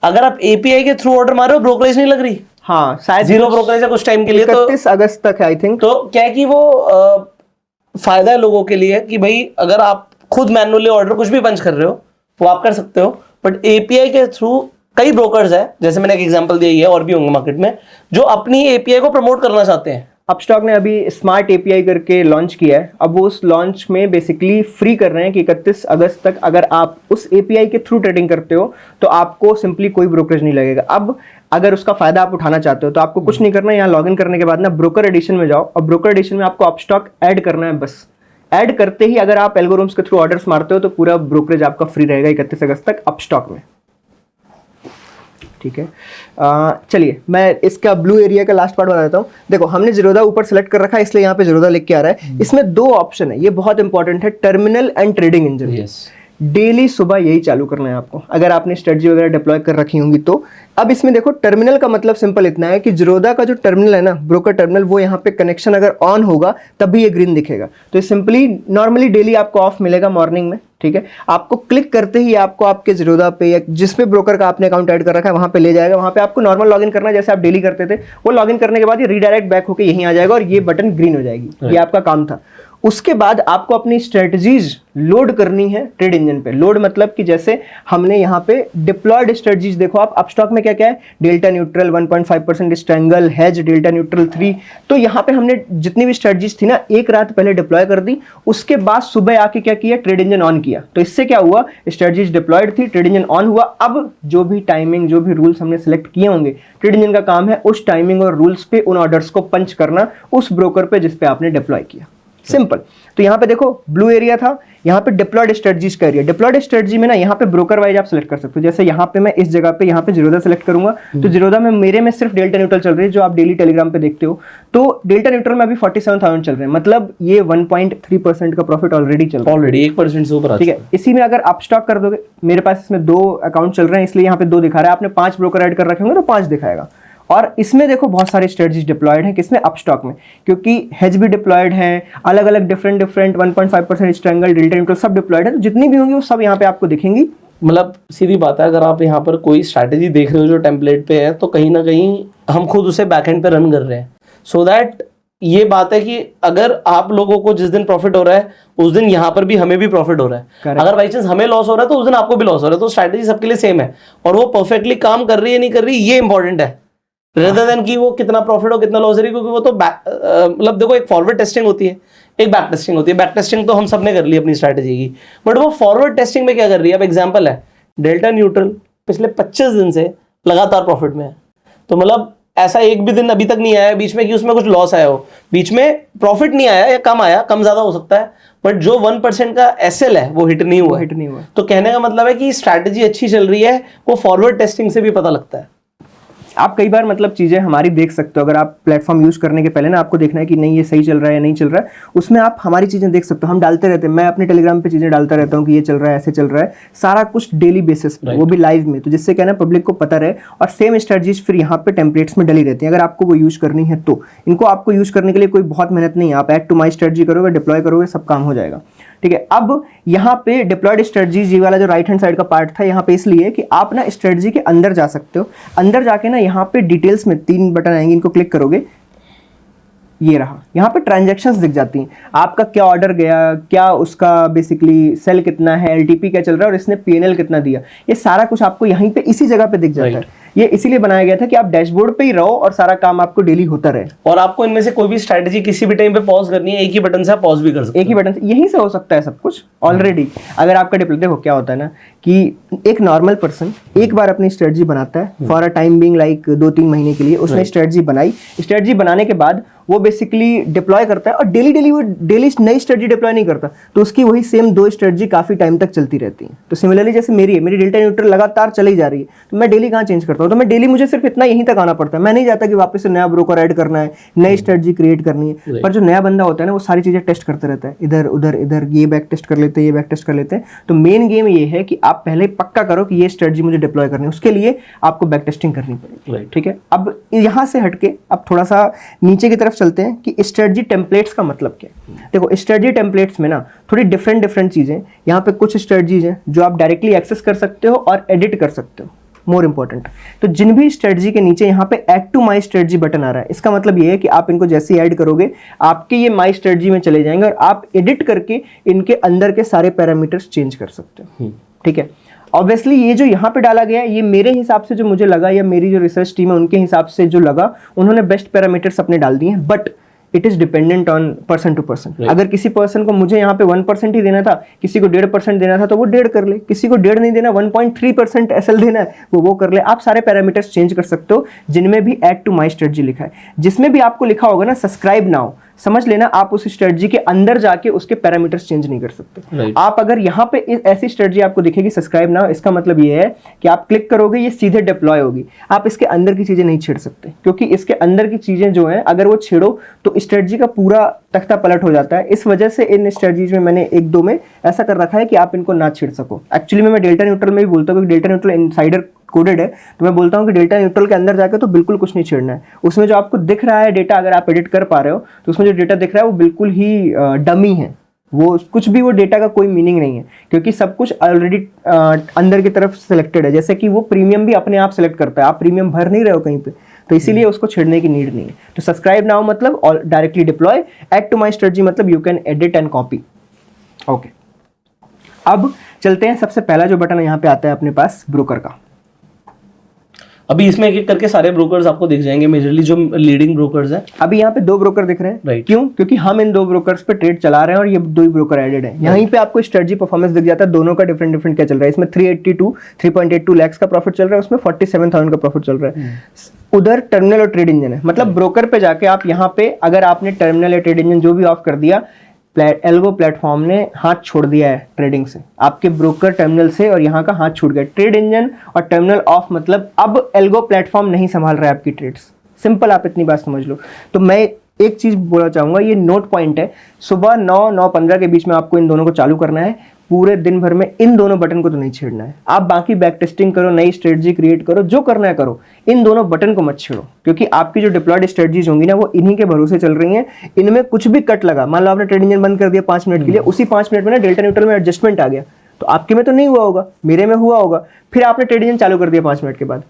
अगर आप एपीआई के थ्रू ऑर्डर मार रहे हो, ब्रोकरेज नहीं लग रही। हाँ शायद जीरो ब्रोकरेज है कुछ टाइम के लिए, तो 31 अगस्त तक है आई थिंक। तो क्या है कि वो फायदा है लोगों के लिए कि भाई अगर आप खुद मैनुअली ऑर्डर कुछ भी पंच कर रहे हो वो आप कर सकते हो, बट एपीआई के थ्रू कई ब्रोकर्स है, जैसे मैंने एक एग्जांपल दिया ही है और भी होंगे मार्केट में, जो अपनी एपीआई को प्रमोट करना चाहते हैं। अपस्टॉक ने अभी स्मार्ट एपीआई करके लॉन्च किया है। अब वो उस लॉन्च में बेसिकली फ्री कर रहे हैं कि 31 अगस्त तक अगर आप उस एपीआई के थ्रू ट्रेडिंग करते हो तो आपको सिंपली कोई ब्रोकरेज नहीं लगेगा। अब अगर उसका फायदा आप उठाना चाहते हो तो आपको कुछ नहीं करना है, यहाँ लॉगिन करने के बाद ना ब्रोकर एडिशन में जाओ और ब्रोकर एडिशन में आपको अपस्टॉक ऐड करना है। बस ऐड करते ही अगर आप एल्गोरिथम्स के थ्रू ऑर्डर्स मारते हो तो पूरा ब्रोकरेज आपका फ्री रहेगा 31 अगस्त तक अपस्टॉक में। ठीक है, चलिए मैं इसका ब्लू एरिया का लास्ट पार्ट बता देता हूँ। देखो हमने जीरोधा ऊपर सेलेक्ट कर रखा है इसलिए यहाँ पे जीरोधा लिख के आ रहा है। इसमें दो ऑप्शन है, ये बहुत इंपॉर्टेंट है, terminal and trading engine. Daily सुबह यही चालू करना है आपको, अगर आपने स्ट्रेटजी वगैरह डिप्लॉय कर रखी होंगी तो। अब इसमें देखो टर्मिनल का मतलब सिंपल इतना है कि जीरोधा का जो टर्मिनल है ना, ब्रोकर टर्मिनल, वो यहाँ पे कनेक्शन अगर ऑन होगा तभी ये ग्रीन दिखेगा। तो ये सिंपली नॉर्मली डेली आपको ऑफ मिलेगा मॉर्निंग में। ठीक है, आपको क्लिक करते ही आपको आपके जीरोधा पे या जिस पे ब्रोकर का आपने अकाउंट ऐड कर रखा है वहां पे ले जाएगा। वहां पे आपको नॉर्मल लॉगिन करना है जैसे आप डेली करते थे। वो लॉगिन करने के बाद ये रीडायरेक्ट बैक होकर यहीं आ जाएगा और ये बटन ग्रीन हो जाएगी। ये आपका काम था। उसके बाद आपको अपनी स्ट्रेटजीज लोड करनी है ट्रेड इंजन पे। लोड मतलब कि जैसे हमने यहाँ पे डिप्लॉयड स्ट्रेटजीज, देखो आप अपस्टॉक में क्या क्या है, delta neutral 1.5% strangle hedge, delta neutral 3। तो यहाँ पे हमने जितनी भी स्ट्रेटजीज थी ना एक रात पहले डिप्लॉय कर दी। उसके बाद सुबह आके क्या किया, ट्रेड इंजन ऑन किया। तो इससे क्या हुआ, स्ट्रेटजीज डिप्लॉयड थी, ट्रेड इंजन ऑन हुआ। अब जो भी टाइमिंग, जो भी रूल्स हमने सेलेक्ट किए होंगे, ट्रेड इंजन का काम है उस टाइमिंग और रूल्स पे उन ऑर्डर्स को पंच करना उस ब्रोकर पे जिस पे आपने डिप्लॉय किया। सिंपल। तो यहाँ पे देखो ब्लू एरिया था, यहाँ पे डिप्लॉयड स्ट्रेटजीज का एरिया। डिप्लॉयड स्ट्रेटजी में ना यहाँ पे ब्रोकर वाइज आप सेलेक्ट कर सकते हो। जैसे यहाँ पे मैं इस जगह पे यहाँ पे जीरोधा सेलेक्ट करूंगा तो जीरोधा में मेरे में सिर्फ डेल्टा न्यूट्रल चल रही है, जो आप डेली टेलीग्राम पे देखते हो। तो डेल्टा न्यूट्रल में अभी 47,000 चल रहे हैं, मतलब ये 1.3% का प्रॉफिट ऑलरेडी चल रहा है। ऑलरेडी 1% से ऊपर। ठीक है, इसी में अगर आप स्टॉक कर दोगे, मेरे पास इसमें 2 अकाउंट चल रहे हैं इसलिए यहाँ पे 2 दिखा रहा है। आपने 5 ब्रोकर ऐड कर रखे होंगे तो 5 दिखाएगा। और इसमें देखो बहुत सारे स्ट्रेटजीज डिप्लॉयड हैं, किसमें, अपस्टॉक में, क्योंकि हेज भी डिप्लॉयड है, अलग अलग डिफरेंट 1.5% स्ट्रैंगल, डेल्टा न्यूट्रल सब डिप्लॉयड है। तो जितनी भी होंगी वो सब यहाँ पे आपको दिखेंगी। मतलब सीधी बात है, अगर आप यहाँ पर कोई स्ट्रैटेजी देख रहे हो जो टेम्पलेट पे है, तो कहीं ना कहीं हम खुद उसे बैकएंड पे रन कर रहे हैं। सो दैट ये बात है कि अगर आप लोगों को जिस दिन प्रॉफिट हो रहा है उस दिन यहाँ पर भी हमें भी प्रॉफिट हो रहा है। Correct. अगर बाई चांस हमें लॉस हो रहा है तो उस दिन आपको भी लॉस हो रहा है। तो स्ट्रैटेजी सबके लिए सेम है और वो परफेक्टली काम कर रही है नहीं कर रही, ये इंपॉर्टेंट है, रेदर देन कि वो कितना प्रॉफिट हो कितना लॉस हो रही है। क्योंकि वो तो मतलब देखो, एक फॉरवर्ड टेस्टिंग होती है, एक बैक टेस्टिंग होती है। बैक टेस्टिंग तो हम सबने कर ली अपनी स्ट्रैटेजी की, बट वो फॉरवर्ड टेस्टिंग में क्या कर रही है। अब एग्जांपल है, डेल्टा न्यूट्रल पिछले 25 दिन से लगातार प्रॉफिट में है। तो मतलब ऐसा एक भी दिन अभी तक नहीं आया बीच में कि उसमें कुछ लॉस आया हो, बीच में प्रॉफिट नहीं आया या कम आया, कम ज्यादा हो सकता है, बट जो 1% का एसएल है वो हिट नहीं हुआ। तो कहने का मतलब है कि स्ट्रैटेजी अच्छी चल रही है, वो फॉरवर्ड टेस्टिंग से भी पता लगता है। आप कई बार मतलब चीज़ें हमारी देख सकते हो। अगर आप प्लेटफॉर्म यूज़ करने के पहले ना आपको देखना है कि नहीं ये सही चल रहा है या नहीं चल रहा है, उसमें आप हमारी चीज़ें देख सकते हो। हम डालते रहते हैं, मैं अपने टेलीग्राम पे चीज़ें डालता रहता हूँ कि ये चल रहा है, ऐसे चल रहा है, सारा कुछ डेली बेसिस पे, वो भी लाइव में। तो जिससे क्या ना पब्लिक को पता रहे और सेम स्ट्रेटजीज फिर यहाँ पे टेम्पलेट्स में डली रहती हैं। अगर आपको वो यूज़ करनी है तो इनको आपको यूज़ करने के लिए कोई बहुत मेहनत नहीं है। आप ऐड टू माई स्ट्रेटजी करोगे, डिप्लॉय करोगे, सब काम हो जाएगा। ठीक है, अब यहाँ पे डिप्लॉयड स्ट्रेटजीज, ये वाला जो राइट हैंड साइड का पार्ट था यहाँ पे, इसलिए कि आप ना स्ट्रेटजी के अंदर जा सकते हो। अंदर जाके ना यहाँ पे डिटेल्स में 3 बटन आएंगे, इनको क्लिक करोगे, ये रहा, यहाँ पे ट्रांजैक्शंस दिख जाती हैं। आपका क्या ऑर्डर गया, क्या उसका बेसिकली सेल कितना है, एलटीपी क्या चल रहा है और इसने पीएनएल कितना दिया, ये सारा कुछ आपको यहीं पे इसी जगह पे दिख जाता है। ये इसीलिए बनाया गया था कि आप डैशबोर्ड पे ही रहो और सारा काम आपको डेली होता रहे। और आपको इनमें से कोई भी स्ट्रैटेजी किसी भी टाइम पे पॉज करनी है, एक ही बटन से आप पॉज भी कर सकते हैं। एक ही बटन से, यहीं से हो सकता है सब कुछ ऑलरेडी। अगर आपका डिप्लॉय, देखो क्या होता है ना कि एक नॉर्मल पर्सन एक बार अपनी स्ट्रेटजी बनाता है for a time being, like 2-3 महीने के लिए उसने स्ट्रेटजी बनाई। स्ट्रेटजी बनाने के बाद वो बेसिकली डिप्लॉय करता है और डेली वो डेली नई स्ट्रेटजी डिप्लॉय नहीं करता, तो उसकी वही सेम 2 स्ट्रेटजी काफी टाइम तक चलती रहती है। तो सिमिलरली जैसे मेरी है, मेरी डेल्टा न्यूट्रल लगातार चली जा रही है, तो मैं डेली कहाँ चेंज करता हूँ, तो मैं डेली मुझे सिर्फ इतना यहीं तक आना पड़ता है। मैं नहीं चाहता कि वापस से नया ब्रोकर ऐड करना है, नई स्ट्रेटजी क्रिएट करनी है। पर जो नया बंदा होता है ना, वो सारी चीजें टेस्ट करते रहता है, इधर उधर, ये बैक टेस्ट कर लेते हैं, ये बैक टेस्ट कर लेते हैं। तो मेन गेम ये है कि आप पहले पक्का करो कि ये स्ट्रेटजी मुझे डिप्लॉय करनी है, उसके लिए आपको बैक टेस्टिंग करनी पड़ेगी। ठीक है, अब यहाँ से हटके अब थोड़ा सा नीचे की तरफ चलते हैं कि स्ट्रेटजी टेम्पलेट्स का मतलब क्या है। देखो स्ट्रेटजी टेम्पलेट्स में ना थोड़ी डिफरेंट चीजें, यहाँ पे कुछ स्ट्रेटजीज हैं जो आप डायरेक्टली एक्सेस कर सकते हो और एडिट कर सकते हो। More important. तो जिन भी स्ट्रेटजी के नीचे यहाँ पे add to my strategy button आ रहा है, इसका मतलब ये है कि आप इनको जैसे ही ऐड करोगे आपके ये माई स्ट्रेटजी में चले जाएंगे और आप एडिट करके इनके अंदर के सारे पैरामीटर्स चेंज कर सकते हो। ठीक है, ऑब्वियसली ये जो यहाँ पे डाला गया है ये मेरे हिसाब से जो मुझे लगा या मेरी जो रिसर्च टीम है उनके हिसाब से जो लगा, उन्होंने बेस्ट पैरामीटर्स अपने डाल दिए हैं, but it is dependent on person to person. अगर किसी पर्सन को मुझे यहाँ पे 1% ही देना था, किसी को 1.5% देना था तो वो 1.5 कर ले, किसी को 1.5 नहीं देना 1.3% एसएल देना है वो कर ले। आप सारे पैरामीटर्स चेंज कर सकते हो जिनमें भी ऐड टू माई स्ट्रेटजी लिखा है। जिसमें भी आपको लिखा होगा ना सब्सक्राइब नाउ, समझ लेना आप उस स्ट्रेटजी के अंदर जाके उसके पैरामीटर्स चेंज नहीं कर सकते। आप अगर यहाँ पे ऐसी स्ट्रेटजी आपको दिखेगी सब्सक्राइब नाउ, इसका मतलब ये है कि आप क्लिक करोगे ये सीधे डिप्लॉय होगी, आप इसके अंदर की चीजें नहीं छेड़ सकते, क्योंकि इसके अंदर की चीजें जो हैं अगर वो छेड़ो तो स्ट्रेटजी का पूरा तख्ता पलट हो जाता है। इस वजह से इन स्ट्रेटजीज में मैंने 1-2 में ऐसा कर रखा है कि आप इनको ना छेड़ सको। एक्चुअली मैं डेल्टा न्यूट्रल में भी बोलता हूँ, क्योंकि डेल्टा न्यूट्रल इनसाइडर कोडेड है, तो मैं बोलता हूं कि डेल्टा न्यूट्रल के अंदर जाके तो बिल्कुल कुछ नहीं छेड़ना है। उसमें जो आपको दिख रहा है डेटा, अगर आप एडिट कर पा रहे हो तो उसमें जो डेटा दिख रहा है वो बिल्कुल ही डमी है, वो कुछ भी वो डेटा का कोई मीनिंग नहीं है, क्योंकि सब कुछ ऑलरेडी अंदर की तरफ सिलेक्टेड है। जैसे कि वो प्रीमियम भी अपने आप सेलेक्ट करता है, आप प्रीमियम भर नहीं रहे हो कहीं पे, तो इसीलिए उसको छेड़ने की नीड नहीं है। तो सब्सक्राइब नाउ मतलब directly deploy, add to my strategy मतलब you can edit and copy. Okay, अब चलते हैं, सबसे पहला जो बटन यहाँ पे आता है अपने पास ब्रोकर का। अभी इसमें एक एक करके सारे ब्रोकर्स आपको दिख जाएंगे, मेजरली जो लीडिंग ब्रोकर्स हैं। अभी यहाँ पे 2 ब्रोकर दिख रहे हैं, Right. क्यों? क्योंकि हम इन 2 ब्रोकर्स पे ट्रेड चला रहे हैं और ये 2 ही ब्रोकर एडेड है। यहीं पे आपको स्ट्रेटजी परफॉर्मेंस दिख जाता है, दोनों का डिफरेंट क्या चल रहा है। इसमें 382 लाख का प्रॉफिट चल रहा है, उसमें 47,000 का प्रॉफिट चल रहा है। उधर टर्मिनल और ट्रेड इंजन है, मतलब ब्रोकर पे जाके आप यहाँ पे अगर आपने टर्मिनल या ट्रेड इंजन जो भी ऑफ कर दिया, एल्गो प्लेटफॉर्म ने हाथ छोड़ दिया है ट्रेडिंग से, आपके ब्रोकर टर्मिनल से, और यहाँ का हाथ छूट गया। ट्रेड इंजन और टर्मिनल ऑफ मतलब अब एल्गो प्लेटफॉर्म नहीं संभाल रहा है आपकी ट्रेड्स। सिंपल, आप इतनी बात समझ लो। तो मैं एक चीज बोलना चाहूंगा, ये नोट पॉइंट है, सुबह 9-9:15 के बीच में आपको इन दोनों को चालू करना है। पूरे दिन भर में इन दोनों बटन को तो नहीं छेड़ना है। आप बाकी बैक टेस्टिंग करो, नई स्ट्रेटजी क्रिएट करो, जो करना है करो, इन दोनों बटन को मत छेड़ो, क्योंकि आपकी जो डिप्लॉयड स्ट्रेटजीज होंगी ना वो इन्हीं के भरोसे चल रही हैं। इनमें कुछ भी कट लगा, मान लो आपने ट्रेड इंजन बंद कर दिया 5 मिनट के लिए, उसी 5 मिनट में ना डेल्टा न्यूट्रल में एडजस्टमेंट आ गया, तो आपके में तो नहीं हुआ होगा, मेरे में हुआ होगा। फिर आपने ट्रेड इंजन चालू कर दिया 5 मिनट के बाद,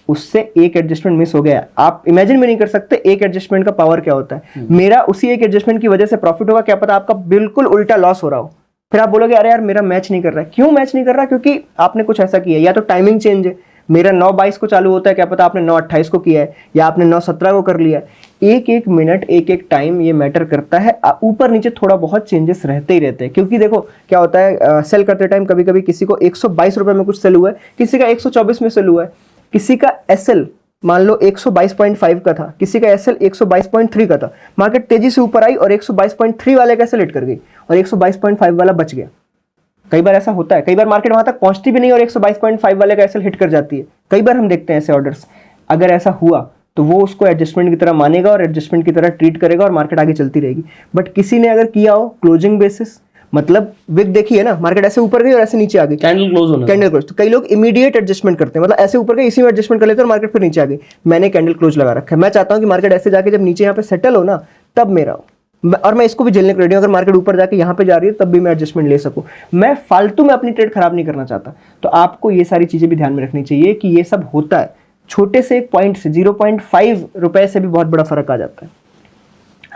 उससे एक एडजस्टमेंट मिस हो गया। आप इमेजिन भी नहीं कर सकते एक एडजस्टमेंट का पावर क्या होता है। मेरा उसी एक एडजस्टमेंट की वजह से प्रॉफिट होगा, क्या पता आपका बिल्कुल उल्टा लॉस हो रहा हो। फिर आप बोलोगे अरे यार मेरा मैच नहीं कर रहा है। क्यों मैच नहीं कर रहा? क्योंकि आपने कुछ ऐसा किया, या तो टाइमिंग चेंज है, मेरा 9:22 को चालू होता है, क्या पता आपने 9:28 को किया है, या आपने 9:17 को कर लिया। एक मिनट, एक टाइम ये मैटर करता है। ऊपर नीचे थोड़ा बहुत चेंजेस रहते ही रहते हैं, क्योंकि देखो क्या होता है, सेल करते टाइम कभी कभी किसी को 122 रुपए में कुछ सेल हुआ है, किसी का 124 में सेल हुआ है, किसी का एसएल मान लो 122.5 का था, किसी का एसएल 122.3 का था। मार्केट तेजी से ऊपर आई और 122.3 वाले का एसएल हिट कर गई और 122.5 वाला बच गया। कई बार ऐसा होता है, कई बार मार्केट वहां तक पहुंचती भी नहीं और 122.5 वाले का एसएल हिट कर जाती है। कई बार हम देखते हैं ऐसे ऑर्डर्स। अगर ऐसा हुआ तो वो उसको एडजस्टमेंट की तरह मानेगा और एडजस्टमेंट की तरह ट्रीट करेगा और मार्केट आगे चलती रहेगी। बट किसी ने अगर किया हो क्लोजिंग बेसिस, मतलब विक देखी है ना, मार्केट ऐसे ऊपर गई और ऐसे नीचे आ गई, कैंडल क्लोज होना, कैंडल क्लोज। तो कई लोग इमीडिएट एडजस्टमेंट करते हैं, मतलब ऐसे ऊपर गए इसी में एडजस्टमेंट कर लेते हैं और मार्केट फिर नीचे आ गई। मैंने कैंडल क्लोज लगा रखा है। मैं चाहता हूं कि मार्केट ऐसे जाके जब नीचे यहाँ पे सेटल हो ना तब मेरा हो, और मैं इसको भी झेलने को रेडी हूं। अगर मार्केट ऊपर जाके यहाँ पे जा रही है तब भी मैं एडजस्टमेंट ले सकूं। मैं फालतू में अपनी ट्रेड खराब नहीं करना चाहता। तो आपको ये सारी चीजें भी ध्यान में रखनी चाहिए कि ये सब होता है। छोटे से एक पॉइंट से 0.5 रुपए से भी बहुत बड़ा फर्क आ जाता है।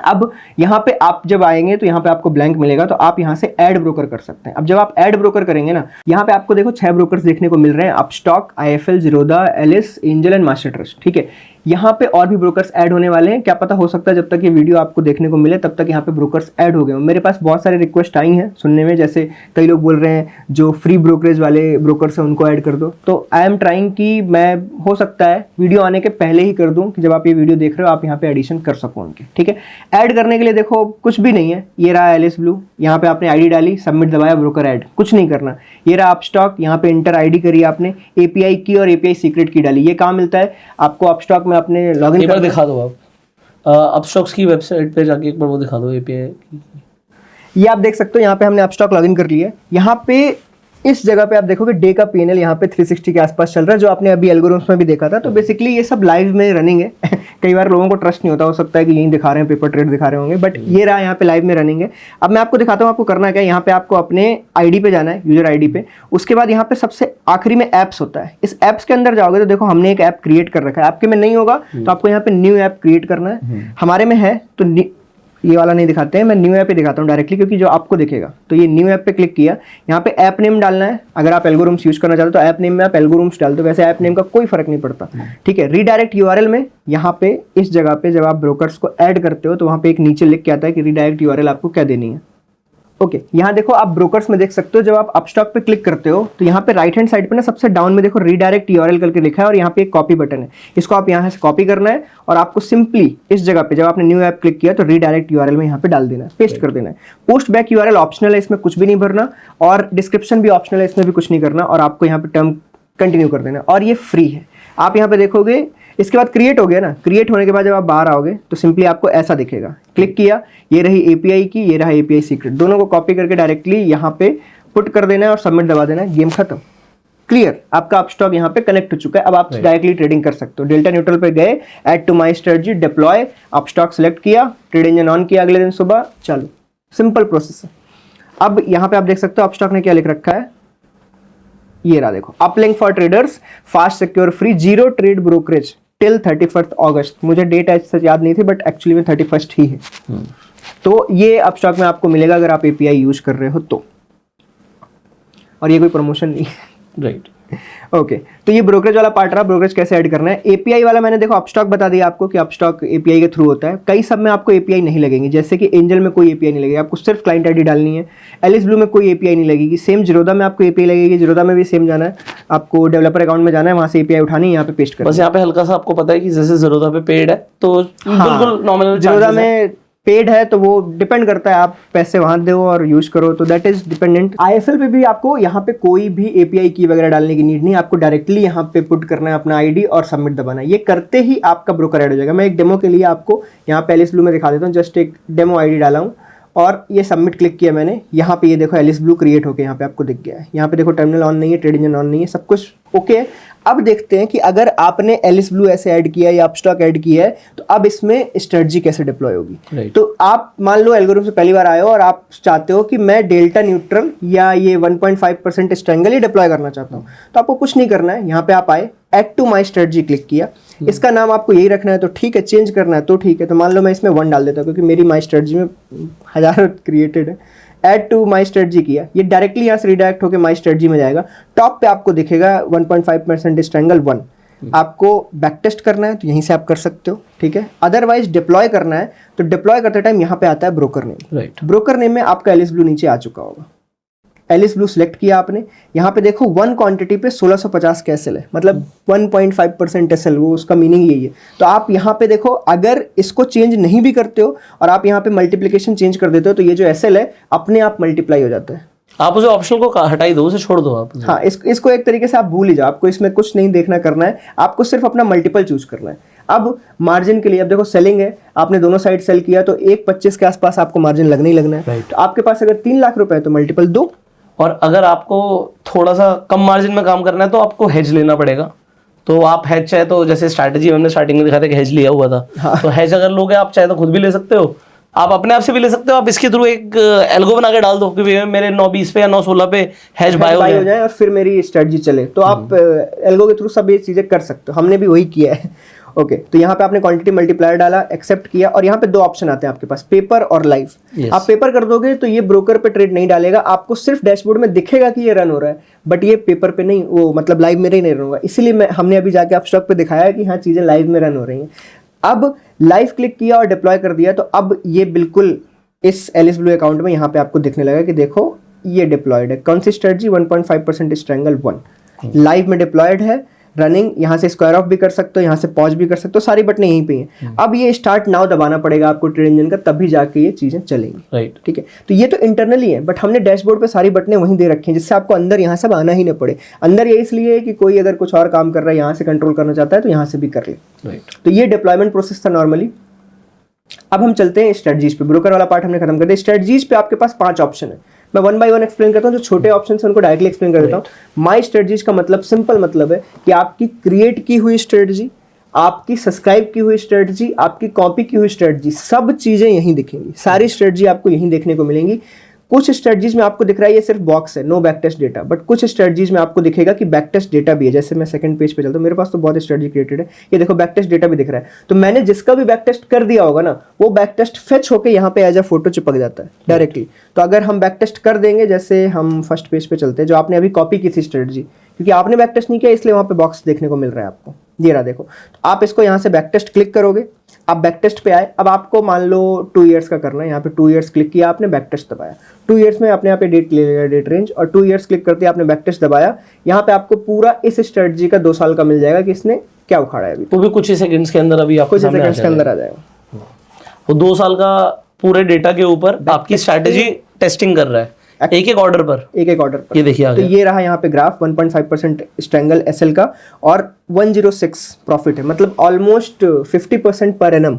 अब यहाँ पे आप जब आएंगे तो यहाँ पे आपको ब्लैंक मिलेगा, तो आप यहाँ से ऐड ब्रोकर कर सकते हैं। अब जब आप ऐड ब्रोकर करेंगे ना, यहाँ पे आपको देखो 6 ब्रोकर्स देखने को मिल रहे हैं, अपस्टॉक, IIFL, जीरोधा, एलिस, एंजल एंड मास्टर ट्रस्ट। ठीक है, यहाँ पे और भी ब्रोकर्स ऐड होने वाले हैं। क्या पता हो सकता है जब तक ये वीडियो आपको देखने को मिले तब तक यहाँ पे ब्रोकर्स ऐड हो गए। मेरे पास बहुत सारे रिक्वेस्ट आई हैं सुनने में, जैसे कई लोग बोल रहे हैं जो फ्री ब्रोकरेज वाले ब्रोकर्स हैं उनको ऐड कर दो। तो आई एम ट्राइंग कि मैं हो सकता है वीडियो आने के पहले ही कर दूं कि जब आप ये वीडियो देख रहे हो आप यहाँ पे एडिशन कर सको उनके। ठीक है, ऐड करने के लिए देखो कुछ भी नहीं है, ये रहा एलिस ब्लू, यहाँ पे आपने आईडी डाली, सबमिट दबाया, ब्रोकर ऐड, कुछ नहीं करना। ये रहा अपस्टॉक, यहाँ पे इंटर आईडी करी आपने, एपीआई की और एपीआई सीक्रेट की डाली। ये कहाँ मिलता है आपको? अपस्टॉक में आपने लॉगिन एक बार दिखा दो आप अपस्टॉक्स की वेबसाइट पे जाके एक बार वो दिखा दो एपीआई। ये आप देख सकते हो, यहाँ पे हमने अपस्टॉक लॉगिन कर लिया है। यहाँ पे इस जगह पे आप देखोगे डे का पीएनएल यहाँ पे 360 के आसपास चल रहा है, जो आपने अभी एल्गोरिथम्स में भी देखा था। तो बेसिकली ये सब लाइव में रनिंग है। कई बार लोगों को ट्रस्ट नहीं होता, हो सकता है कि यही दिखा रहे हैं, पेपर ट्रेड दिखा रहे होंगे, बट ये रहा यहाँ पे लाइव में रनिंग है। अब मैं आपको दिखाता हूँ आपको करना क्या है। यहाँ पे आपको अपने आईडी पे जाना है, यूजर आईडी पे। उसके बाद यहाँ पे सबसे आखिरी में ऐप्स होता है। इस ऐप्स के अंदर जाओगे तो देखो हमने एक ऐप क्रिएट कर रखा है। आपके में नहीं होगा तो आपको यहाँ पे न्यू ऐप क्रिएट करना है। हमारे में है तो ये वाला नहीं दिखाते हैं, मैं न्यू ऐप पे दिखाता हूँ डायरेक्टली, क्योंकि जो आपको दिखेगा। तो ये न्यू ऐप पे क्लिक किया, यहाँ पे ऐप नेम डालना है। अगर आप एल्गोरिथम्स यूज करना चाहते हो तो ऐप नेम में आप एल्गोरिथम्स डाल दो, वैसे ऐप नेम का कोई फर्क नहीं पड़ता, ठीक है। रीडायरेक्ट यूआरएल में यहाँ पे इस जगह पे जब आप ब्रोकर्स को ऐड करते हो तो वहाँ पे एक नीचे लिख के आता है कि रीडायरेक्ट यूआरएल आपको क्या देनी है। ओके, यहाँ देखो आप ब्रोकर्स में देख सकते हो, जब आप अपस्टॉक पे क्लिक करते हो तो यहाँ पे राइट हैंड साइड पे ना सबसे डाउन में देखो रीडायरेक्ट यूआरएल करके लिखा है, और यहाँ पे एक कॉपी बटन है। इसको आप यहाँ से कॉपी करना है और आपको सिंपली इस जगह पे जब आपने न्यू ऐप क्लिक किया तो रीडायरेक्ट यूआरएल में यहाँ पे डाल देना है, पेस्ट कर देना है। पोस्ट बैक यूआरएल ऑप्शनल है, इसमें कुछ भी नहीं भरना, और डिस्क्रिप्शन भी ऑप्शनल है, इसमें भी कुछ नहीं करना, और आपको यहाँ पे टर्म कंटिन्यू कर देना, और ये फ्री है। आप यहाँ पे देखोगे इसके बाद क्रिएट हो गया ना। क्रिएट होने के बाद जब आप बाहर आओगे तो सिंपली आपको ऐसा दिखेगा। क्लिक किया, ये रही एपीआई की, ये रहा एपीआई सीक्रेट, दोनों को कॉपी करके डायरेक्टली यहाँ पे पुट कर देना है और सबमिट दबा देना है। गेम खत्म, क्लियर। आपका अपस्टॉक यहाँ पे कनेक्ट हो चुका है। अब आप डायरेक्टली ट्रेडिंग कर सकते हो। डेल्टा न्यूट्रल पे गए, add to my strategy, deploy, Upstox select किया, ट्रेड इंजन ऑन किया, अगले दिन सुबह चालू। सिंपल प्रोसेस है। अब यहाँ पे आप देख सकते हो अपस्टॉक ने क्या लिख रखा है, ये रहा देखो, uplink for traders, fast secure free, zero trade brokerage till 31 अगस्त। मुझे डेट ऐसे याद नहीं थी, बट एक्चुअली में 31 ही है। तो ये अपस्टॉक में आपको मिलेगा अगर आप एपीआई यूज कर रहे हो तो, और ये कोई प्रमोशन नहीं है, राइट। ओके, तो ये ब्रोकरेज वाला पार्ट रहा। ब्रोकरेज कैसे ऐड करना है। एपीआई वाला मैंने देखो अपस्टॉक बता दिया आपको कि अपस्टॉक एपीआई के थ्रू होता है। कई सब में आपको एपीआई नहीं लगेंगे, जैसे कि एंजल में कोई एपीआई नहीं लगेगी, आपको सिर्फ क्लाइंट आईडी डालनी है। एलिस ब्लू में कोई एपीआई नहीं लगेगी। सेम जीरोधा में आपको एपीआई लगेगी, जीरोधा में भी सेम जाना है, आपको डेवलपर अकाउंट में जाना है, वहां से एपीआई उठानी है, यहाँ पे पेस्ट करना है। बस यहाँ पे हल्का सा आपको पता है कि जैसे जीरोधा पे पेड है तो बिल्कुल नॉमिनल। जीरोधा में पेड है तो वो डिपेंड करता है, आप पैसे वहां दो और यूज करो, तो दैट इज डिपेंडेंट। आईएफएल पे भी आपको यहाँ पे कोई भी एपीआई की वगैरह डालने की नीड नहीं, आपको डायरेक्टली यहाँ पे पुट करना है अपना आईडी और सबमिट दबाना है। ये करते ही आपका ब्रोकर ऐड हो जाएगा। मैं एक डेमो के लिए आपको यहाँ पे एलिस ब्लू में दिखा देता हूँ। जस्ट एक डेमो आईडी डाला हूँ और ये सबमिट क्लिक किया मैंने। यहाँ पे ये देखो एलिस ब्लू क्रिएट होके यहाँ पे आपको दिख गया है। यहाँ पे देखो टर्मिनल ऑन नहीं है, ट्रेड इंजन ऑन नहीं है, सब कुछ ओके है। अब देखते हैं कि अगर आपने एलिस ब्लू ऐसे ऐड किया या अपस्टॉक ऐड किया है तो अब इसमें स्ट्रेटजी कैसे डिप्लॉय होगी। Right. तो आप मान लो एल्गोरिथम से पहली बार आए हो और आप चाहते हो कि मैं डेल्टा न्यूट्रल या ये 1.5% स्ट्रेंगल ही डिप्लॉय करना चाहता हूँ, तो आपको कुछ नहीं करना है। यहाँ पे आप आए, add to my strategy click किया, इसका नाम आपको यही रखना है तो ठीक है, चेंज करना है तो ठीक है। तो मान लो मैं इसमें 1 डाल देता हूँ, क्योंकि मेरी माई स्ट्रेटजी में 1000 क्रिएटेड है। ऐड टू माई स्ट्रेटजी किया, ये डायरेक्टली यहाँ से रिडायरेक्ट होकर माई स्ट्रेटजी में जाएगा। टॉप पे आपको दिखेगा 1.5% स्ट्रेंगल 1। आपको बैक टेस्ट करना है तो यहीं से आप कर सकते हो, ठीक है। अदरवाइज डिप्लॉय करना है तो डिप्लॉय करते टाइम यहाँ पे आता है broker name. Right. Broker name में आपका एलिस ब्लू नीचे आ चुका होगा। एलिस ब्लू सिलेक्ट किया आपने, यहाँ पे देखो 1 क्वांटिटी पे 1650 का एसएल है, मतलब 1.5% एसएल, वो उसका मीनिंग यही है। तो आप यहाँ पे देखो, अगर इसको चेंज नहीं भी करते हो और आप यहाँ पे मल्टीप्लिकेशन चेंज कर देते हो तो ये जो एसएल है अपने आप मल्टीप्लाई हो जाता है। आप उसे ऑप्शन को हटाई दो, उसे छोड़ दो आप। हाँ, इसको एक तरीके से आप भूल ही जाओ। आपको इसमें कुछ नहीं देखना करना है, आपको सिर्फ अपना मल्टीपल चूज करना है। अब मार्जिन के लिए, अब देखो सेलिंग है, आपने दोनों साइड सेल किया तो 1.25 के आसपास आपको मार्जिन लगना ही लगना है। Right. तो आपके पास अगर 3 लाख रुपए है तो मल्टीपल 2। और अगर आपको थोड़ा सा कम मार्जिन में काम करना है तो आपको हेज लेना पड़ेगा। तो आप हेज चाहे तो, जैसे स्ट्रैटेजी हमने स्टार्टिंग में दिखाया था कि हेज लिया हुआ था। हाँ। तो हेज अगर लोगे आप चाहे तो खुद भी ले सकते हो, आप अपने आप से भी ले सकते हो। आप इसके थ्रू एक एल्गो बना के डाल दो कि भैया मेरे 9.20 पे या 9.16 पे हेज बाय हो जाए और फिर मेरी स्ट्रेटजी चले। तो आप एल्गो के थ्रू सब ये चीजें कर सकते हो। हमने भी वही किया है। ओके, तो यहाँ पे आपने क्वांटिटी मल्टीप्लायर डाला, एक्सेप्ट किया, और यहाँ पे 2 ऑप्शन आते हैं आपके पास, पेपर और लाइव। Yes. आप पेपर कर दोगे तो ये ब्रोकर पे ट्रेड नहीं डालेगा, आपको सिर्फ डैशबोर्ड में दिखेगा कि ये रन हो रहा है, बट ये पेपर पे नहीं, वो मतलब लाइव में नहीं रन होगा। इसीलिए हमने अभी जाके अपस्टॉक पे दिखाया कि हाँ चीजें लाइव में रन हो रही हैं। अब लाइव क्लिक किया और डिप्लॉय कर दिया तो अब ये बिल्कुल इस एलिस ब्लू अकाउंट में यहाँ पे आपको दिखने लगा कि देखो ये डिप्लॉयड है। कौन सी स्ट्रेटजी? 1.5% स्ट्रेंगल 1 लाइव में डिप्लॉयड है, रनिंग। यहाँ से स्क्वायर ऑफ भी कर सकते हो, यहाँ से पॉज भी कर सकते हो, सारी बटनें यहीं पे हैं। अब ये स्टार्ट नाउ दबाना पड़ेगा आपको ट्रेड इंजन का, तभी जाके ये चीजें चलेंगी। राइट। ठीक है, तो ये तो इंटरनली है, बट हमने डैशबोर्ड पे सारी बटनें वहीं दे रखी हैं जिससे आपको अंदर यहाँ सब आना ही ना पड़े। अंदर ये इसलिए है कि कोई अगर कुछ और काम कर रहा है, यहाँ से कंट्रोल करना चाहता है तो यहाँ से भी कर ले। राइट। तो ये डिप्लॉयमेंट प्रोसेस था नॉर्मली। अब हम चलते हैं स्ट्रेटजीज पे। ब्रोकर वाला पार्ट हमने खत्म कर दिया। स्ट्रेटजीज पे आपके पास 5 ऑप्शन है। मैं वन बाय वन एक्सप्लेन करता हूँ, जो छोटे ऑप्शन है उनको डायरेक्टली एक्सप्लेन कर देता हूँ। माई स्ट्रेटजीज का मतलब सिंपल मतलब है कि आपकी क्रिएट की हुई स्ट्रेटजी, आपकी सब्सक्राइब की हुई स्ट्रेटजी, आपकी कॉपी की हुई स्ट्रेटजी, सब चीज़ें यहीं दिखेंगी, सारी स्ट्रेटजी आपको यहीं देखने को मिलेंगी। कुछ स्ट्रेटजीज में आपको दिख रहा है ये सिर्फ बॉक्स है, no back test data, but कुछ स्ट्रेटजीज में आपको दिखेगा कि बैक टेस्ट डेटा भी है। जैसे मैं सेकंड पेज पे चलता हूँ, मेरे पास तो बहुत स्ट्रेटजी क्रिएटेड है, ये देखो बैक टेस्ट डेटा भी दिख रहा है। तो मैंने जिसका भी बैक टेस्ट कर दिया होगा ना, वो बैक टेस्ट फेच होकर यहाँ पे एज अ फोटो चिपक जाता है डायरेक्टली। तो अगर हम बैक टेस्ट कर देंगे, जैसे हम फर्स्ट पेज पे चलते हैं, जो आपने अभी कॉपी की थी स्ट्रेटजी, क्योंकि आपने बैक टेस्ट नहीं किया इसलिए वहाँ पे बॉक्स देखने को मिल रहा है आपको, ये रहा देखो। तो आप इसको यहाँ से बैक टेस्ट क्लिक करोगे, आप बैक टेस्ट पे आए। अब आपको मान लो 2 ईयर्स का करना है, यहाँ पे 2 ईयर्स क्लिक किया आपने, बैक टेस्ट दबाया, 2 ईयर्स में अपने यहाँ पे डेट ले लिया, डेट रेंज, और 2 ईयर्स क्लिक करते आपने बैक टेस्ट दबाया। यहाँ पे आपको पूरा इस स्ट्रेटजी का 2 साल का मिल जाएगा कि इसने क्या उखाड़ा है अभी, वो भी कुछ ही सेकंड्स के अंदर अभी आपको कुछ सेकंड्स के अंदर आ जाएगा। वो 2 साल का पूरे डेटा के ऊपर आपकी स्ट्रैटेजी टेस्टिंग कर रहा है, एक एक ऑर्डर पर, एक एक ऑर्डर पर। ये देखिए आ तो गया। ये रहा यहाँ पे ग्राफ 1.5% स्ट्रैंगल एसएल का और 106 प्रॉफिट है, मतलब ऑलमोस्ट 50% पर एनम।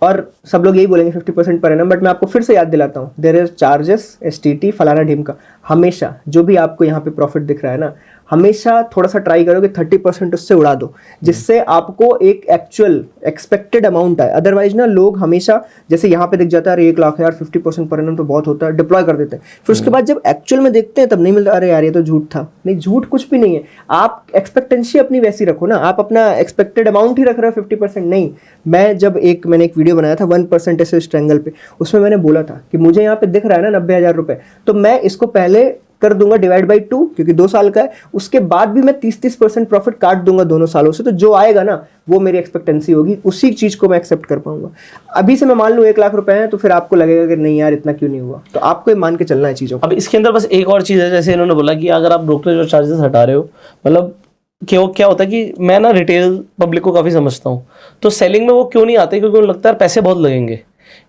और सब लोग यही बोलेंगे 50% पर एनम, बट मैं आपको फिर से याद दिलाता हूँ, देयर इज चार्जेस, एसटीटी, फलाना ढिमका। हमेशा जो भी आपको यहाँ पे प्रॉफिट दिख रहा है ना, हमेशा थोड़ा सा ट्राई करो कि 30% उससे उड़ा दो, जिससे आपको एक एक्चुअल एक्सपेक्टेड अमाउंट आए। अदरवाइज ना लोग हमेशा, जैसे यहाँ पे दिख जाता है अरे 1 लाख यार 50% पर एनम तो बहुत होता है, डिप्लॉय कर देते हैं, फिर उसके बाद जब एक्चुअल में देखते हैं तब नहीं मिलता, अरे यार ये तो झूठ था। नहीं, झूठ कुछ भी नहीं है, आप एक्सपेक्टेंसी अपनी वैसी रखो ना, आप अपना एक्सपेक्टेड अमाउंट ही रख रहे हो 50%। नहीं, मैंने एक वीडियो बनाया था 1% ऐसे स्ट्रैंगल पे, उसमें मैंने बोला था कि मुझे यहाँ पे दिख रहा है ना 90,000 रुपये, तो मैं इसको पहले कर दूंगा डिवाइड बाई 2, क्योंकि 2 साल का है, उसके बाद भी मैं 30% प्रॉफिट काट दूंगा दोनों सालों से, तो जो आएगा ना वो मेरी एक्सपेक्टेंसी होगी, उसी चीज को मैं एक्सेप्ट कर पाऊंगा। अभी से मैं मान लूँ 1 लाख रुपए हैं, तो फिर आपको लगेगा कि नहीं यार इतना क्यों नहीं हुआ, तो आपको ये मान के चलना है चीजों को। अब इसके अंदर बस एक और चीज है, जैसे इन्होंने बोला कि अगर आप ब्रोकरेज और चार्जेस हटा रहे हो, मतलब कि वो क्या होता है कि मैं ना रिटेल पब्लिक को काफी समझता हूँ, तो सेलिंग में वो क्यों नहीं आते, क्योंकि उन्हें लगता है पैसे बहुत लगेंगे।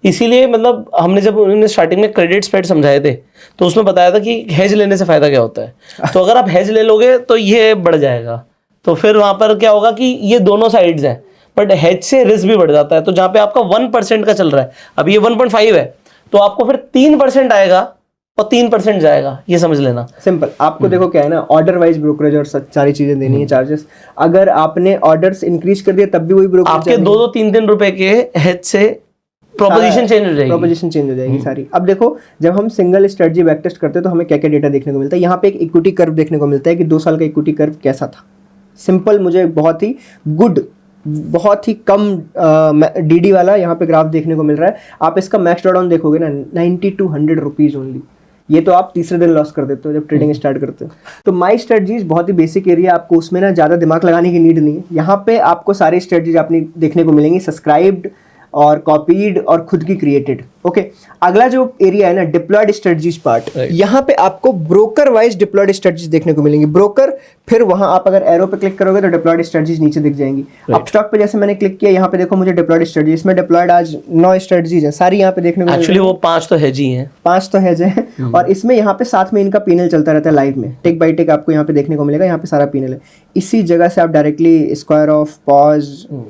इसीलिए मतलब हमने जब उन्होंने स्टार्टिंग में क्रेडिट स्प्रेड समझाए थे, तो उसमें बताया था कि हेज लेने से फायदा क्या होता है। तो अगर आप हेज ले लोगे तो ये बढ़ जाएगा, तो फिर वहां पर क्या होगा कि ये दोनों साइड्स हैं, बट हेज से रिस्क भी बढ़ जाता है। तो जहां पे आपका 1% का चल रहा है, अब ये 1.5 है, तो आपको फिर 3% आएगा और 3% जाएगा, ये समझ लेना। सिंपल, आपको देखो क्या है ना, ऑर्डर वाइज ब्रोकरेज और सारी चीजें देनी है, चार्जेस। अगर आपने ऑर्डर्स इंक्रीज कर दिया तब भी वही ब्रोकरेज, आपके 2-2, 3-3 रुपए के हेज से प्रोपोजिशन चेंज हो जाएगी, प्रोपोजिशन चेंज हो जाएगी सारी। अब देखो, जब हम सिंगल स्ट्रेटजी बैक टेस्ट करते हैं तो हमें क्या क्या डेटा देखने को मिलता है। यहाँ पे एक इक्विटी कर्व देखने को मिलता है कि 2 साल का इक्विटी कर्व कैसा था। सिंपल, मुझे बहुत ही गुड, बहुत ही कम डीडी वाला यहाँ पे ग्राफ देखने को मिल रहा है। आप इसका मैक्स ड्रॉडाउन देखोगे ना 90 to 100 रुपीज ओनली, ये तो आप तीसरे दिन लॉस कर देते हो जब ट्रेडिंग स्टार्ट करते हो। तो माई स्ट्रेटजीज बहुत ही बेसिक एरिया, आपको उसमें ना ज़्यादा दिमाग लगाने की नीड नहीं है। यहाँ पे आपको सारी स्ट्रेटजीज अपनी देखने को मिलेंगी, सब्सक्राइब्ड और कॉपीड और खुद की क्रिएटेड। ओके, अगला जो एरिया है ना, डिप्लॉयड स्ट्रेटजीज पार्ट, यहाँ पे आपको ब्रोकर वाइज डिप्लॉयड स्ट्रेटजीज देखने को मिलेंगी। ब्रोकर, फिर वहां आप अगर एरो पे क्लिक करोगे तो डिप्लॉयड स्ट्रेटजीज नीचे दिख जाएंगी। अब स्टॉक पे जैसे मैंने क्लिक किया, यहाँ पे देखो मुझे डिप्लॉयड स्ट्रेटजी, इसमें डिप्लॉयड आज 9 स्ट्रेटजीज है, सारी यहाँ पे देखने को एक्चुअली वो 5 तो हेज ही हैं, 5 तो हेज है। और इसमें यहाँ पे साथ में इनका पीएनएल चलता रहता है लाइव में, टिक बाई टिक आपको यहाँ पे देखने को मिलेगा। यहाँ पे सारा पीएनएल है, इसी जगह से आप डायरेक्टली स्क्वायर ऑफ, पॉज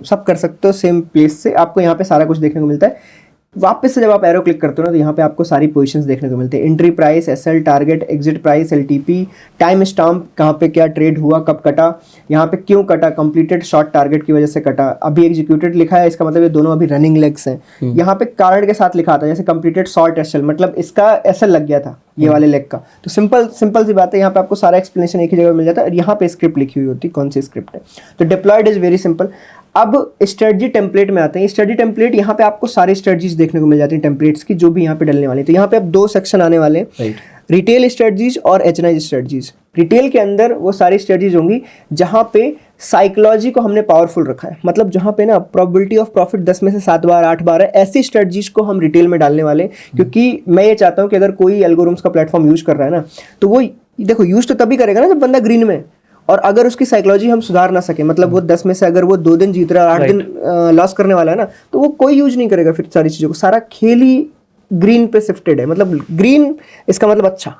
सब कर सकते हो, सेम प्लेस से आपको यहाँ पे सारा कुछ देखने को मिलता है। वापस से जब आप एरो क्लिक करते हो ना, तो यहाँ पे आपको सारी पोजीशंस देखने को मिलते हैं, entry price, SL, target, exit price, LTP, time stamp, कहाँ पे क्या ट्रेड हुआ, कब कटा, यहाँ पे क्यों कटा, कंप्लीटेड शॉर्ट टारगेट की वजह से कटा, अभी एग्जीक्यूटेड लिखा है, इसका मतलब ये दोनों अभी रनिंग लेग्स हैं। यहाँ पे कार्ड के साथ लिखा था जैसे कंप्लीटेड शॉर्ट एसएल, मतलब इसका एसएल लग गया था ये वाले लेग का। तो सिंपल सी बात है, यहाँ पे आपको सारा एक्सप्लेनेशन एक ही जगह मिल जाता है, और यहाँ पे स्क्रिप्ट लिखी हुई होती है, कौन सी स्क्रिप्ट है। तो डिप्लॉयड इज वेरी सिंपल। अब स्ट्रेटजी टेम्पलेट में आते हैं। स्ट्रेटजी टेम्पलेट, यहाँ पे आपको सारी स्ट्रेटजीज देखने को मिल जाती हैं टेम्पलेट्स की, जो भी यहाँ पे डलने वाली है। तो यहाँ पे अब 2 सेक्शन आने वाले हैं, रिटेल स्ट्रेटजीज और एचएनआई स्ट्रेटजीज। रिटेल के अंदर वो सारी स्ट्रेटजीज होंगी जहाँ पे साइकोलॉजी को हमने पावरफुल रखा है, मतलब जहाँ पे ना प्रोबेबिलिटी ऑफ प्रॉफिट 10 में से 7 बार 8 बार है, ऐसी स्ट्रेटजीज को हम रिटेल में डालने वाले हैं। क्योंकि मैं ये चाहता हूँ कि अगर कोई एल्गोरिथम्स का प्लेटफॉर्म यूज कर रहा है ना, तो वो देखो यूज तो तभी करेगा ना जब बंदा ग्रीन में, और अगर उसकी साइकोलॉजी हम सुधार ना सके, मतलब वो 10 में से अगर वो 2 दिन जीत रहा है, 8 दिन लॉस करने वाला है ना, तो वो कोई यूज नहीं करेगा फिर सारी चीज़ों को। सारा खेल ही ग्रीन पे शिफ्टेड है, मतलब ग्रीन इसका मतलब अच्छा।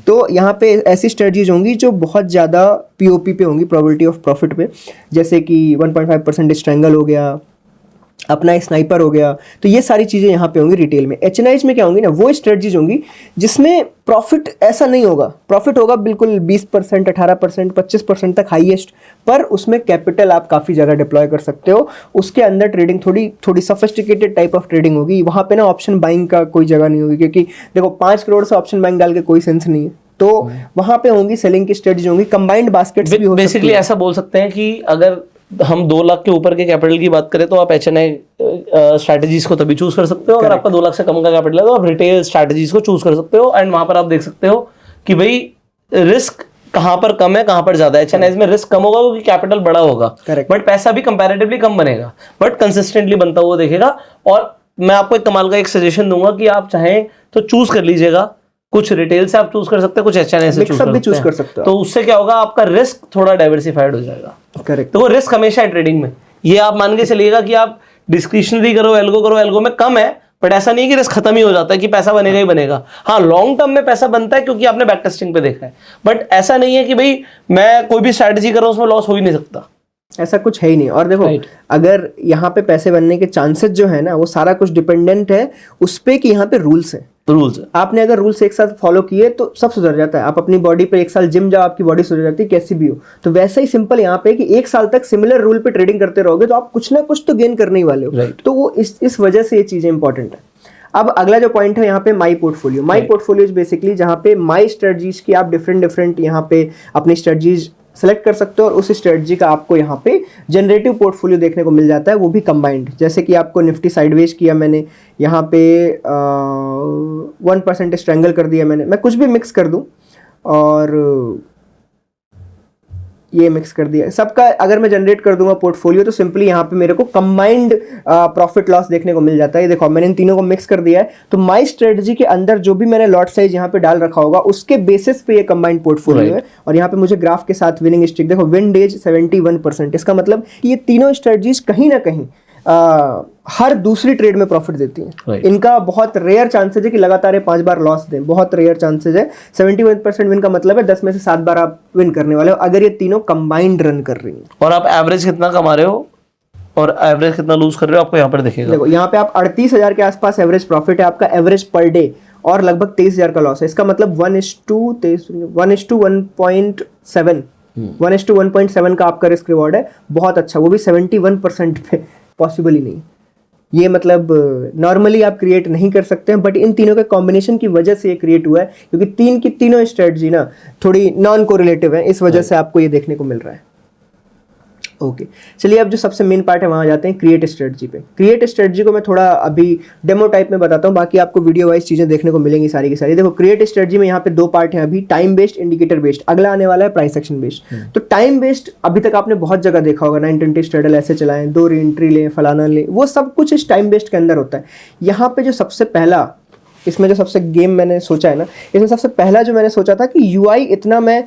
तो यहाँ पे ऐसी स्ट्रेटजीज होंगी जो बहुत ज़्यादा पीओपी पे होंगी, प्रोबेबिलिटी ऑफ प्रॉफिट पे, जैसे कि 1.5% स्ट्रैंगल हो गया, अपना स्नाइपर हो गया, तो ये सारी चीज़ें यहाँ पे होंगी रिटेल में। एचएनआईज में क्या होंगी ना, वो स्ट्रेटजीज होंगी जिसमें प्रॉफिट ऐसा नहीं होगा, प्रॉफिट होगा बिल्कुल 20%, 18%, 25% तक हाईएस्ट, पर उसमें कैपिटल आप काफ़ी जगह डिप्लॉय कर सकते हो। उसके अंदर ट्रेडिंग थोड़ी सफिस्टिकेटेड टाइप ऑफ ट्रेडिंग होगी। वहाँ पे ना ऑप्शन बाइंग का कोई जगह नहीं होगी, क्योंकि देखो 5 करोड़ से ऑप्शन बाइंग डाल के कोई सेंस नहीं है। तो वहाँ पे होंगी सेलिंग की स्ट्रेटजी होंगी, कंबाइंड बास्केट्स भी हो सकती है। बेसिकली ऐसा बोल सकते हैं कि अगर हम 2 लाख के ऊपर के कैपिटल की बात करें तो आप एचएनआई स्ट्रैटेजीज को तभी चूज कर सकते हो। अगर आपका 2 लाख से कम का कैपिटल है तो आप रिटेल स्ट्रैटेजीज को चूज कर सकते हो। एंड वहां पर आप देख सकते हो कि भाई रिस्क कहां पर कम है, कहां पर ज्यादा है। एचएनआई में रिस्क कम होगा क्योंकि कैपिटल बड़ा होगा, बट पैसा भी कंपैरेटिवली कम बनेगा, बट कंसिस्टेंटली बनता हुआ देखेगा। और मैं आपको एक कमाल का एक सजेशन दूंगा कि आप चाहें तो चूज कर लीजिएगा, कुछ रिटेल से आप चूज कर सकते हैं, कुछ एचएनआई से चूज कर सकते हैं। तो उससे क्या होगा, आपका रिस्क थोड़ा डाइवर्सिफाइड हो जाएगा। करेक्ट। तो वो रिस्क हमेशा है ट्रेडिंग में। ये आप मान के चलिएगा कि आप डिस्क्रिशनरी करो, एल्गो में कम है, बट ऐसा नहीं कि रिस्क खत्म ही हो जाता है कि पैसा बनेगा ही बनेगा। हाँ, लॉन्ग टर्म में पैसा बनता है क्योंकि आपने बैक टेस्टिंग पे देखा है, बट ऐसा नहीं है कि भाई मैं कोई भी स्ट्रैटेजी कर रहा हूं उसमें लॉस हो ही नहीं सकता। ऐसा कुछ है ही नहीं। और देखो अगर यहाँ पे पैसे बनने के चांसेस जो है ना, वो सारा कुछ डिपेंडेंट है उस पे कि यहाँ पे रूल्स है। आपने अगर रूल्स एक साथ फॉलो किए तो सब सुधर जाता है। आप अपनी बॉडी पे 1 साल जिम जाओ, आपकी बॉडी सुधर जाती है, कैसी भी हो। तो वैसा ही सिंपल यहाँ पे कि 1 साल तक सिमिलर रूल पे ट्रेडिंग करते रहोगे तो आप कुछ ना कुछ तो गेन करने ही वाले हो। तो वो इस वजह से ये चीजें इंपॉर्टेंट है। अब अगला जो पॉइंट है यहाँ पे my portfolio. My portfolio basically जहाँ पे माई स्ट्रेटजीज की आप डिफरेंट यहाँ पे अपनी स्ट्रेटजीज सेलेक्ट कर सकते हो और उस स्ट्रेटजी का आपको यहाँ पे जनरेटिव पोर्टफोलियो देखने को मिल जाता है, वो भी कंबाइंड। जैसे कि आपको निफ्टी साइडवेज किया मैंने, यहाँ पे 1% स्ट्रेंगल कर दिया मैंने। मैं कुछ भी मिक्स कर दूँ और ये मिक्स कर दिया सबका, अगर मैं जनरेट कर दूंगा पोर्टफोलियो तो सिंपली यहाँ पे मेरे को कंबाइंड प्रॉफिट लॉस देखने को मिल जाता है। ये देखो मैंने इन तीनों को मिक्स कर दिया है, तो माई स्ट्रेटजी के अंदर जो भी मैंने लॉट साइज यहाँ पे डाल रखा होगा उसके बेसिस पे ये कंबाइंड पोर्टफोलियो है। और यहाँ पे मुझे ग्राफ के साथ विनिंग स्ट्रिक देखो, विन डेज 71%। इसका मतलब कि ये तीनों स्ट्रेटजीज कहीं ना कहीं हर दूसरी ट्रेड में प्रॉफिट देती हैं। इनका बहुत रेयर चांसेस है कि लगातार 5 बार लॉस दें, बहुत रेयर चांसेस है। 71% विन का मतलब है 10 में से 7 बार आप विन करने वाले हो अगर ये तीनों कंबाइंड रन कर रही हैं। और आप एवरेज कितना कमा रहे हो और एवरेज कितना लूज कर रहे हो आपको यहाँ पर दिखेगा। देखो यहाँ पे आप 38,000 के आसपास एवरेज प्रॉफिट है आपका, एवरेज पर डे, और लगभग 23,000 का लॉस है। इसका मतलब 1:1.7 का आपका रिस्क रिवॉर्ड है, बहुत अच्छा, वो भी 71% पे। पॉसिबल ही नहीं, ये मतलब नॉर्मली आप क्रिएट नहीं कर सकते हैं, बट इन तीनों के कॉम्बिनेशन की वजह से ये क्रिएट हुआ है, क्योंकि तीन की तीनों स्ट्रेटजी ना थोड़ी नॉन कोरिलेटिव है, इस वजह से आपको ये देखने को मिल रहा है। ओके चलिए अब जो सबसे मेन पार्ट है वहाँ जाते हैं क्रिएट स्ट्रेटजी पे। क्रिएट स्ट्रेटजी को मैं थोड़ा अभी डेमो टाइप में बताता हूँ, बाकी आपको वीडियो वाइज चीज़ें देखने को मिलेंगी सारी की सारी। देखो क्रिएट स्ट्रेटजी में यहाँ पे 2 पार्ट हैं अभी, टाइम बेस्ड, इंडिकेटर बेस्ड। अगला आने वाला है प्राइस एक्शन बेस्ड। तो टाइम बेस्ड अभी तक आपने बहुत जगह देखा होगा, 920 स्ट्रेडल ऐसे चलाएं, 2 रीएंट्री लें, फलाना लें, वो सब कुछ इस टाइम बेस्ड के अंदर होता है। यहाँ पे जो सबसे पहला इसमें जो सबसे गेम मैंने सोचा है ना, इसमें सबसे पहला जो मैंने सोचा था कि यूआई इतना मैं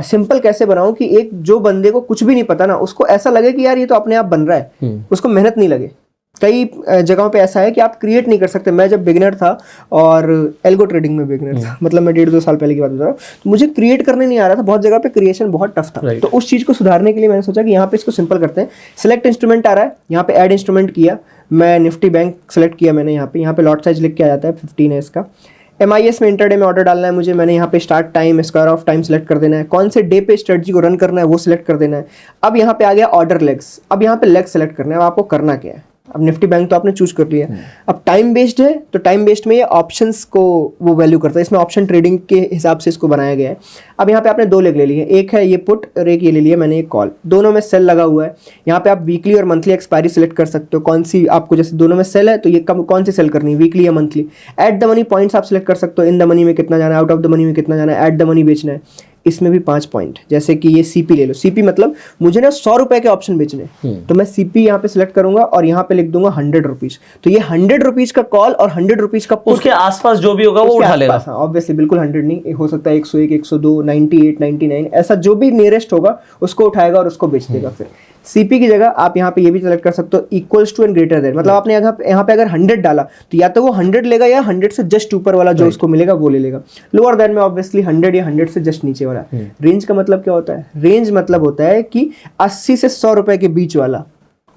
सिंपल कैसे बनाऊं कि एक जो बंदे को कुछ भी नहीं पता ना उसको ऐसा लगे कि यार ये तो अपने आप बन रहा है, उसको मेहनत नहीं लगे। कई जगहों पे ऐसा है कि आप क्रिएट नहीं कर सकते। मैं जब बिगिनर था और एल्गो ट्रेडिंग में बिगिनर था, मतलब मैं 1.5-2 साल पहले की बात बता रहा हूँ, तो मुझे क्रिएट करने नहीं आ रहा था, बहुत जगह पे क्रिएशन बहुत टफ था। तो उस चीज़ को सुधारने के लिए मैंने सोचा कि यहाँ पे इसको सिंपल करते हैं। सिलेक्ट इंस्ट्रूमेंट आ रहा है, यहाँ पे ऐड इंस्ट्रूमेंट किया, मैं निफ्टी बैंक सेलेक्ट किया मैंने, यहाँ पे लॉट साइज लिख के आ जाता है 15 है इसका। MIS में इंटरडे में ऑर्डर डालना है मुझे, मैंने यहाँ पे start time, square of time select कर देना है, कौन से डे पे स्ट्रेटजी को रन करना है वो सिलेक्ट कर देना है। अब यहाँ पे आ गया ऑर्डर लेग्स, अब यहाँ पे लेग सेलेक्ट करना है। अब आपको करना क्या है, अब निफ्टी बैंक तो आपने चूज कर लिया, अब टाइम बेस्ड है तो टाइम बेस्ड में ये ऑप्शंस को वो वैल्यू करता है, इसमें ऑप्शन ट्रेडिंग के हिसाब से इसको बनाया गया है। अब यहाँ पे आपने 2 लेग ले लिए, एक है ये पुट और एक ये ले लिया मैंने एक कॉल, दोनों में सेल लगा हुआ है। यहाँ पे आप वीकली और मंथली एक्सपायरी सेलेक्ट कर सकते हो, कौन सी आपको, जैसे दोनों में सेल है तो ये कौन सी सेल करनी है, वीकली या monthly. Eight the money points आप सेलेक्ट कर सकते हो, इन द मनी में कितना जाना है, आउट ऑफ द मनी में कितना जाना है, एट द मनी बेचना है। इसमें भी 5 पॉइंट, जैसे कि ये सीपी ले लो, सीपी मतलब मुझे ना 100 रुपए के ऑप्शन बेचने, तो मैं सीपी यहाँ पे सिलेक्ट करूंगा और यहाँ पे लिख दूंगा 100 रुपीज। तो ये 100 रुपीज का कॉल और 100 रुपीज का पुट, उसके आसपास जो भी होगा वो उठा लेगा। ऑब्वियसली बिल्कुल 100 नहीं हो सकता है, 101, 102, 98, 99, ऐसा जो भी नियरेस्ट होगा उसको उठाएगा और उसको बेच देगा। फिर सीपी की जगह आप यहाँ पे ये भी सेलेक्ट कर सकते हो equals to and greater than, मतलब आपने यहाँ पे अगर 100 डाला तो या तो वो 100 लेगा या 100 से जस्ट ऊपर वाला जो उसको मिलेगा वो ले लेगा। लोअर देन में ऑब्वियसली 100 या 100 से जस्ट नीचे वाला। रेंज का मतलब क्या होता है, रेंज मतलब होता है कि 80 से 100 रुपए के बीच वाला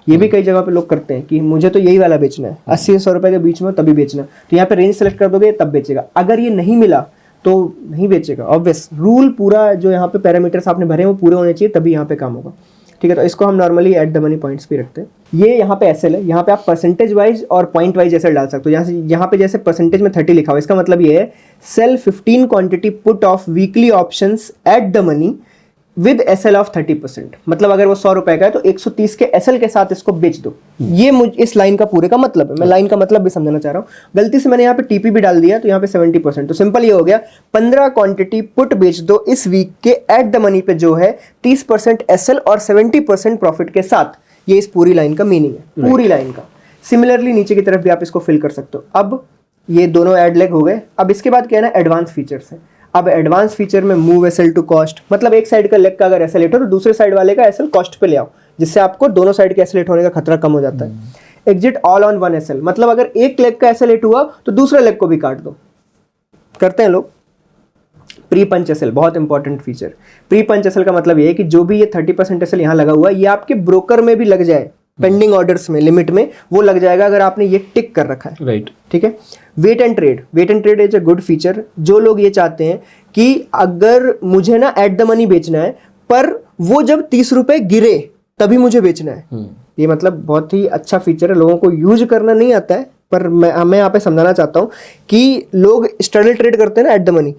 ये भी कई जगह पे लोग करते हैं कि मुझे तो यही वाला बेचना है, 80 से 100 रुपए के बीच में तभी बेचना, तो यहाँ पे रेंज सेलेक्ट कर दोगे तब बेचेगा। अगर ये नहीं मिला तो नहीं बेचेगा, ऑब्वियस रूल पूरा जो यहाँ पे पैरामीटर्स आपने भरे हैं वो पूरे होने चाहिए तभी यहाँ पे काम होगा, ठीक है। तो इसको हम normally eight the money points भी रखते हैं। ये यहाँ पे एसएल है, यहाँ पे आप परसेंटेज वाइज और पॉइंट वाइज एसएल डाल सकते हो। यहाँ पे जैसे परसेंटेज में 30 लिखा हुआ है, इसका मतलब ये है sell 15 quantity put of weekly options at the money with SL of 30%। मतलब अगर वो 100 रुपए का है तो 130 के एसएल के साथ इसको बेच दो। ये इस लाइन का पूरे का मतलब है, मैं लाइन का मतलब भी समझाना चाह रहा हूँ। गलती से मैंने यहाँ पे टीपी भी डाल दिया तो यहाँ पे 70%, तो सिंपल ये हो गया 15 क्वांटिटी पुट बेच दो इस वीक के एट द मनी पे जो है 30% एसएल और 70% प्रॉफिट के साथ। ये इस पूरी लाइन का मीनिंग है, पूरी लाइन का। सिमिलरली नीचे की तरफ भी आप इसको फिल कर सकते हो। अब ये दोनों एड लेग हो गए। अब इसके बाद क्या है ना, एडवांस फीचर्स है। अब एडवांस फीचर में मूव एसएल टू कॉस्ट, मतलब एक साइड का लेग का अगर एसएलेट हो तो दूसरे साइड वाले का एसएल कॉस्ट पे ले आओ, जिससे आपको दोनों साइड के एसएलेट होने का खतरा कम हो जाता है। Exit all on one SL, मतलब अगर एक लेग का एसएलेट हुआ तो दूसरे लेग को भी काट दो, करते हैं लोग। प्री पंच एसएल बहुत इंपॉर्टेंट फीचर। प्री पंच एसएल का मतलब ये है कि जो भी ये 30% एसएल यहाँ लगा हुआ है ये आपके ब्रोकर में भी लग जाए, पेंडिंग ऑर्डर्स में लिमिट में वो लग जाएगा अगर आपने ये टिक कर रखा है, राइट, ठीक है। Wait and trade, wait and trade is a good feature. जो लोग ये चाहते हैं कि अगर मुझे ना एट द मनी बेचना है पर वो जब 30 रुपए गिरे तभी मुझे बेचना है, ये मतलब बहुत ही अच्छा फीचर है। लोगों को यूज करना नहीं आता है पर मैं यहाँ पे समझाना चाहता हूँ कि लोग स्ट्रगल ट्रेड करते हैं ना एट द मनी।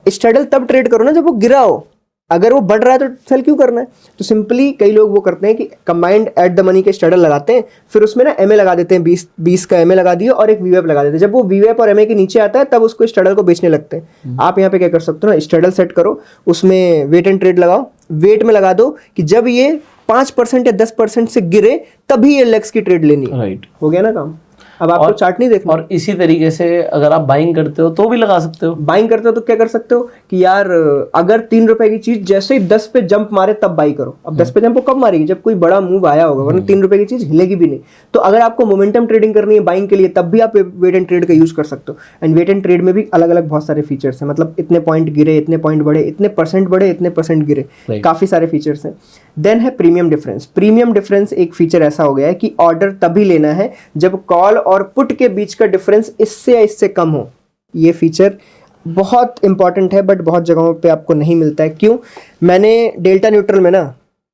स्ट्रगल तब ट्रेड करो ना जब वो गिरा हो, अगर वो बढ़ रहा है तो सेल क्यों करना है। तो सिंपली कई लोग वो करते हैं कि कंबाइंड एट द मनी के स्ट्रगल लगाते हैं, फिर उसमें ना एमए लगा देते हैं, 20 का एमए लगा दिया और एक वीवेप लगा देते हैं। जब वो वीवेप और एमए के नीचे आता है तब उसको स्ट्रगल को बेचने लगते हैं। आप यहाँ पे क्या कर सकते हो ना, स्ट्रगल सेट करो, उसमें वेट एंड ट्रेड लगाओ, वेट में लगा दो कि जब ये 5% या 10% से गिरे तभी ये लेग्स की ट्रेड लेनी है, राइट, हो गया ना काम। अब आपको चार्ट नहीं देखना। और इसी तरीके से अगर आप बाइंग करते हो तो भी लगा सकते हो। बाइंग करते हो तो क्या कर सकते हो कि यार अगर 3 रुपए की चीज जैसे ही 10 पे जंप मारे तब बाई करो। अब 10 पे जंप वो कब मारेगी, जब कोई बड़ा मूव आया होगा, वरना 3 रुपए की चीज हिलेगी भी नहीं। तो अगर आपको मोमेंटम ट्रेडिंग करनी है बाइंग के लिए तब भी आप वेट एंड ट्रेड का यूज कर सकते हो। एंड वेट एंड ट्रेड में भी अलग अलग बहुत सारे फीचर्स हैं, मतलब इतने पॉइंट गिरे, इतने पॉइंट बढ़े, इतने परसेंट बढ़े, इतने परसेंट गिरे, काफी सारे फीचर्स हैं। देन है प्रीमियम डिफरेंस। प्रीमियम डिफरेंस एक फीचर ऐसा हो गया है कि ऑर्डर तभी लेना है जब कॉल और पुट के बीच का डिफरेंस इससे या इससे कम हो। ये फीचर बहुत इंपॉर्टेंट है बट बहुत जगहों पे आपको नहीं मिलता है। क्यों? मैंने डेल्टा न्यूट्रल में ना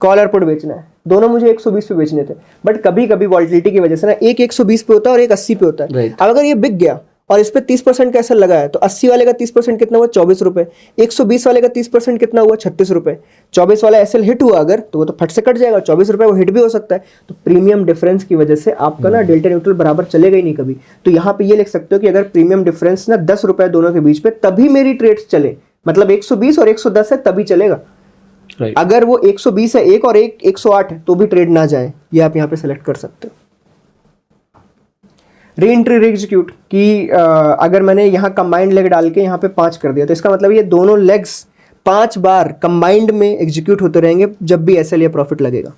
कॉल और पुट बेचना है, दोनों मुझे 120 पे बेचने थे, बट कभी कभी वॉल्टिलिटी की वजह से ना एक 120 पे होता है और एक 80 पे होता है। Right. अब अगर ये बिक गया और इस पे 30% का एसएल लगा है तो 80 वाले का 30% कितना हुआ, 24 रुपए। 120 वाले का 30% कितना हुआ, 36 रुपए। 24 वाला एसएल हिट हुआ अगर तो वो तो फट से कट जाएगा, 24 रुपए वो हिट भी हो सकता है। तो प्रीमियम डिफरेंस की वजह से आपका ना डेल्टा न्यूट्रल बराबर चलेगा ही नहीं कभी। तो यहाँ पे ये लिख सकते हो कि अगर प्रीमियम डिफरेंस ना 10 रुपए दोनों के बीच पे तभी मेरी ट्रेड्स चले, मतलब 120 और 110 है तभी चलेगा। अगर वो 120 है एक और एक 108 है तो भी ट्रेड ना जाए, ये आप यहाँ पे सेलेक्ट कर सकते हो। री एंट्री री एग्जीक्यूट की अगर मैंने यहाँ कंबाइंड लेग डाल के यहाँ पे 5 कर दिया तो इसका मतलब ये दोनों लेग्स 5 बार कंबाइंड में एग्जीक्यूट होते रहेंगे जब भी एसएल या प्रॉफिट लगेगा।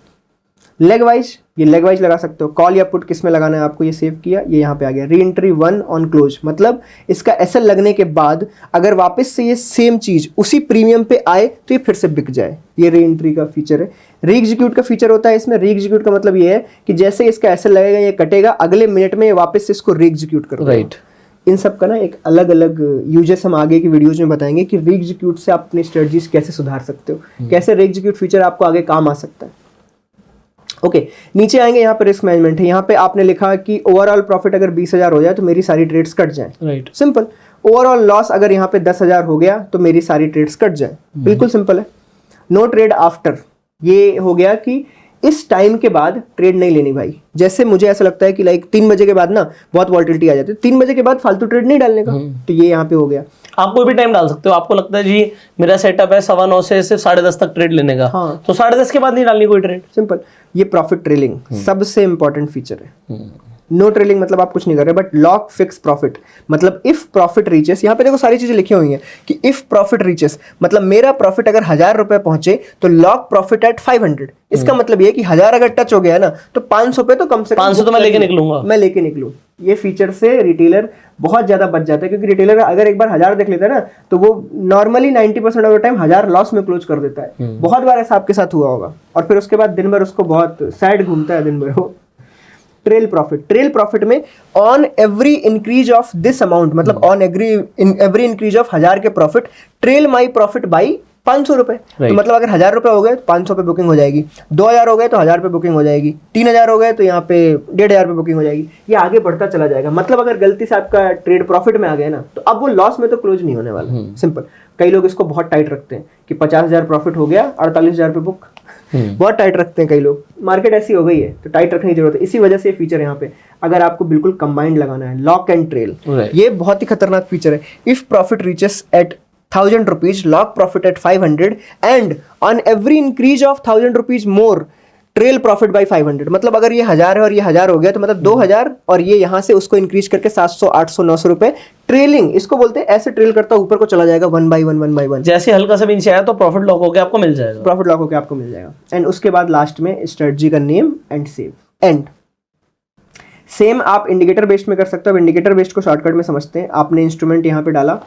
लेग वाइज, ये लेग वाइज लगा सकते हो। कॉल या पुट किस में लगाना है आपको, ये सेव किया, ये यहाँ पे आ गया। री एंट्री 1 ऑन क्लोज, मतलब इसका एसएल लगने के बाद अगर वापस से ये सेम चीज उसी प्रीमियम पे आए तो ये फिर से बिक जाए, ये री एंट्री का फीचर है। री एग्जीक्यूट का फीचर होता है इसमें। री एग्जीक्यूट का मतलब ये है कि जैसे इसका एसएल लगेगा ये कटेगा, अगले मिनट में ये वापस से इसको री एग्जीक्यूट कर देगा। राइट। इन सब का ना एक अलग अलग यूजेस हम आगे की वीडियोज में बताएंगे कि री एग्जीक्यूट से आप अपनी स्ट्रेटजीज कैसे सुधार सकते हो, कैसे री एग्जीक्यूट फीचर आपको आगे काम आ सकता है। ओके, नीचे आएंगे, यहाँ पे रिस्क मैनेजमेंट है। यहाँ पे आपने लिखा कि ओवरऑल प्रॉफिट अगर 20,000 हो जाए तो मेरी सारी ट्रेड्स कट जाएं। Right, simple. ओवरऑल लॉस अगर यहाँ पे 10,000 हो गया तो मेरी सारी ट्रेड्स कट जाएं, बिल्कुल सिंपल है। नो ट्रेड आफ्टर, ये हो गया कि इस टाइम के बाद ट्रेड नहीं लेनी भाई। जैसे मुझे ऐसा लगता है कि लाइक 3 बजे के बाद ना बहुत वॉल्टिलिटी आ जाती है, 3 बजे के बाद फालतू ट्रेड नहीं डालने का, तो ये यहाँ पे हो गया। आप कोई भी टाइम डाल सकते हो। आपको लगता है जी मेरा सेटअप है 9:15 से सिर्फ 10:30 तक ट्रेड लेने का, हाँ, तो 10:30 के बाद नहीं डालनी कोई ट्रेड। सिंपल। ये प्रॉफिट ट्रेलिंग सबसे इंपॉर्टेंट फीचर है। नो ट्रेलिंग मतलब आप कुछ नहीं कर रहे, बट लॉक फिक्स प्रॉफिट, मतलब इफ प्रॉफिट रीचेस, यहाँ पे देखो सारी चीजें लिखी हुई हैं कि इफ प्रॉफिट रीचेस, मतलब मेरा प्रॉफिट अगर 1000 रुपए पहुंचे तो लॉक प्रॉफिट एट 500। इसका मतलब ये कि 1000 अगर टच हो गया ना तो 500 पे तो कम से कम 500 तो मैं लेके निकलूंगा, मैं लेके निकलूं। ये फीचर से रिटेलर बहुत ज़्यादा बच जाता है, क्योंकि रिटेलर अगर एक बार 1000 देख लेता है ना, तो वो normally 90% of the time 1000 loss में क्लोज कर देता है। बहुत बार ऐसा आपके साथ हुआ होगा, और फिर उसके बाद दिन भर उसको बहुत सैड घूमता है दिन भर वो। ट्रेल प्रॉफिट में on every increase of this amount, मतलब ऑन एवरी इंक्रीज ऑफ 1000 के profit, trail my profit by 500 रुपए। तो मतलब अगर 1000 रुपए हो गए तो 500 पे बुकिंग हो जाएगी, 2000 हो गए तो 1000 पे बुकिंग हो जाएगी, 3000 हो गए तो यहाँ पे 1500 पे बुकिंग हो जाएगी। ये आगे बढ़ता चला जाएगा। मतलब अगर गलती से आपका ट्रेड प्रॉफिट में आ गया ना, तो अब वो लॉस में तो क्लोज नहीं होने वाला। सिंपल। कई लोग इसको बहुत टाइट रखते हैं कि 50,000 प्रॉफिट हो गया, 48,000 पे बुक। बहुत टाइट रखते हैं कई लोग। मार्केट ऐसी हो गई है तो टाइट रखने की जरूरत है। इसी वजह से ये फीचर यहाँ पे, अगर आपको बिल्कुल कंबाइंड लगाना है, लॉक एंड ट्रेल, ये बहुत ही खतरनाक फीचर है। If profit reaches at 1000 rupees, lock profit at 500, and on every increase of 1000 rupees more, trail profit by 500। मतलब अगर ये 1000 है और ये 1000 हो गया, तो मतलब 2000, और ये यहाँ से उसको इंक्रीज करके 700, 800, 900 रुपए ट्रेलिंग, इसको बोलते हैं। ऐसे ट्रेल करता ऊपर को चला जाएगा 1 by 1 जैसे हल्का सा भी नीचे आया तो प्रॉफिट लॉक होकर आपको मिल जाएगा। प्रॉफिट लॉक होकर आपको मिल जाएगा। एंड उसके बाद लास्ट में स्ट्रेटजी का name and save. And same आप इंडिकेटर बेस्ड में कर सकते हो। अब इंडिकेटर बेस्ड को शॉर्टकट में समझते हैं। आपने इंस्ट्रूमेंट यहाँ पे डाला,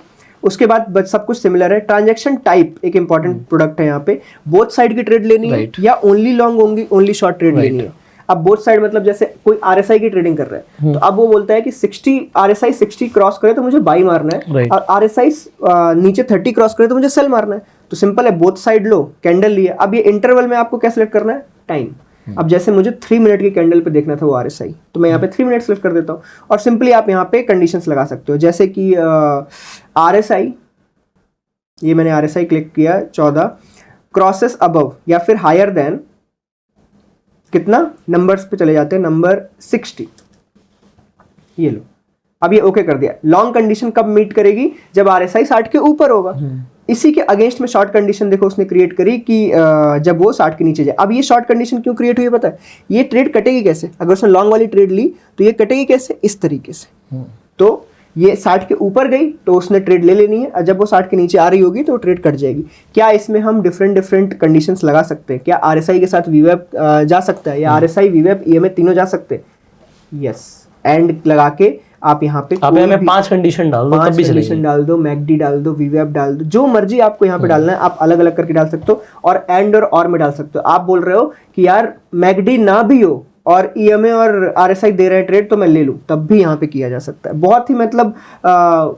उसके बाद सब कुछ सिमिलर है। ट्रांजैक्शन टाइप एक इंपॉर्टेंट प्रोडक्ट है यहाँ पे। बोथ साइड की ट्रेड लेनी है या only long only short trade लेनी है। अब बोथ साइड मतलब जैसे कोई आरएसआई की ट्रेडिंग कर रहा है, तो अब वो बोलता है कि 60 आरएसआई 60 क्रॉस करे तो मुझे बाई मारना है, और आरएसआई नीचे 30 क्रॉस करे तो मुझे सेल मारना है। तो सिंपल है, बोथ साइड लो, कैंडल लिए। अब ये इंटरवल में आपको क्या सिलेक्ट करना है? टाइम। अब जैसे मुझे 3 मिनट की कैंडल पे देखना था वो आरएसआई, तो मैं यहाँ पे 3 मिनट सिलेक्ट कर देता हूँ। और सिंपली आप यहाँ पे कंडीशंस लगा सकते हो, जैसे कि आरएसआई, ये मैंने आरएसआई क्लिक किया 14 क्रॉसेस अबव या फिर हायर देन कितना, नंबर्स पे चले जाते हैं, नंबर 60, ये लो। अब ये ओके कर दिया। लॉन्ग कंडीशन कब मीट करेगी? जब आरएसआई 60 के ऊपर होगा। इसी के अगेंस्ट में शॉर्ट कंडीशन देखो उसने क्रिएट करी कि जब वो 60 के नीचे जाए। अब ये शॉर्ट कंडीशन क्यों क्रिएट हुई है पता है? ये ट्रेड कटेगी कैसे? अगर उसने लॉन्ग वाली ट्रेड ली तो ये कटेगी कैसे? इस तरीके से। तो ये 60 के ऊपर गई तो उसने ट्रेड ले लेनी है, और जब वो 60 के नीचे आ रही होगी तो ट्रेड कट जाएगी। क्या इसमें हम डिफरेंट कंडीशंस लगा सकते हैं? क्या आरएसआई के साथ वीवेब जा सकता है, या आरएसआई वीवेब ईएमए तीनों जा सकते हैं? यस। एंड लगा के आप यहाँ पे 5 कंडीशन डाल दो, 5 कंडीशन डाल दो, मैकडी डाल दो, वीवेब डाल दो, जो मर्जी आपको यहाँ पे डालना है आप अलग अलग करके डाल सकते हो। और एंड और में डाल सकते हो। आप बोल रहे हो कि यार मैकडी ना भी हो और ईएमए और आरएसआई दे रहे हैं ट्रेड तो मैं ले लूं, तब भी यहाँ पे किया जा सकता है। बहुत ही मतलब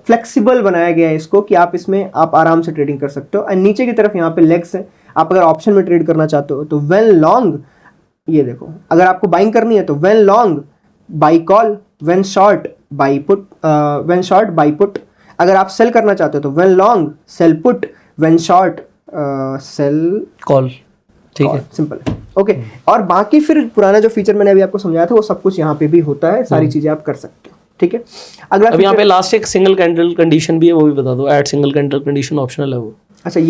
फ्लेक्सिबल बनाया गया है इसको कि आप इसमें आप आराम से ट्रेडिंग कर सकते हो। एंड नीचे की तरफ यहाँ पे लेग्स है। आप अगर ऑप्शन में ट्रेड करना चाहते हो तो व्हेन लॉन्ग, ये देखो, अगर आपको बाइंग करनी है तो when long buy call, when short buy put, when short buy put. अगर आप सेल करना चाहते हो तो when long sell put, when short sell call. ठीक है, सिंपल है। ओके। और बाकी फिर पुराना जो फीचर मैंने अभी आपको समझाया था वो सब कुछ यहाँ पे भी होता है। सारी चीजें आप कर सकते हो। ठीक है। अगला अब यहाँ पे लास्ट एक सिंगल कैंडल कंडीशन भी है, वो भी बता दो। Add single candle condition optional है वो। अच्छा,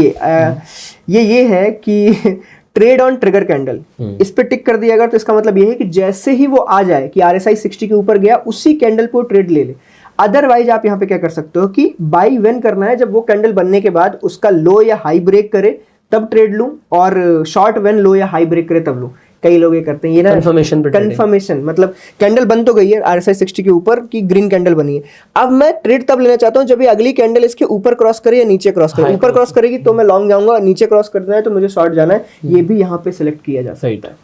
ये है कि ट्रेड ऑन ट्रिगर कैंडल, इस पे टिक कर दिया अगर तो इसका मतलब ये है कि जैसे ही वो आ जाए कि आरएसआई 60 के ऊपर गया, उसी कैंडल पे ट्रेड ले ले। अदरवाइज आप यहाँ पे क्या कर सकते हो कि बाई व्हेन करना है, जब वो कैंडल बनने के बाद उसका लो या हाई ब्रेक करे तब ट्रेड लूं, और शॉर्ट व्हेन लो या हाई ब्रेक करे तब लूं। कई लोग ये करते हैं, ये ना कंफर्मेशन, मतलब कैंडल बन तो गई है आरएसआई 60 के ऊपर की ग्रीन कैंडल बनी है, अब मैं ट्रेड तब लेना चाहता हूँ जब ये अगली कैंडल इसके ऊपर क्रॉस करे या नीचे क्रॉस करे। ऊपर क्रॉस करेगी तो मैं लॉन्ग जाऊंगा, नीचे क्रॉस करना है तो मुझे शॉर्ट जाना है। ये भी यहाँ पे सिलेक्ट किया जा सकता है।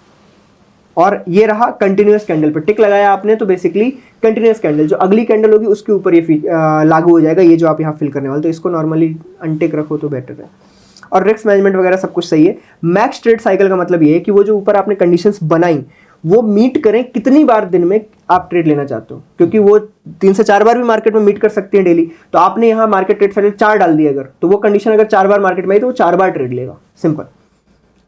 और ये रहा कंटिन्यूअस कैंडल पे टिक लगाया आपने, तो बेसिकली कंटिन्यूअस कैंडल जो अगली कैंडल होगी उसके ऊपर ये लागू हो जाएगा, ये जो आप यहाँ फिल करने वाले। तो इसको नॉर्मली अनटिक रखो तो बेटर है। और रिस्क मैनेजमेंट वगैरह सब कुछ सही है। मैक्स ट्रेड साइकिल का मतलब ये है कि वो जो ऊपर आपने कंडीशंस बनाई वो मीट करें कितनी बार दिन में आप ट्रेड लेना चाहते हो, क्योंकि वो 3 से 4 बार भी मार्केट में मीट कर सकती है डेली। तो आपने यहाँ मार्केट ट्रेड साइकिल 4 डाल दी अगर, तो वो कंडीशन अगर 4 बार मार्केट में आई तो वो 4 बार ट्रेड लेगा। सिंपल।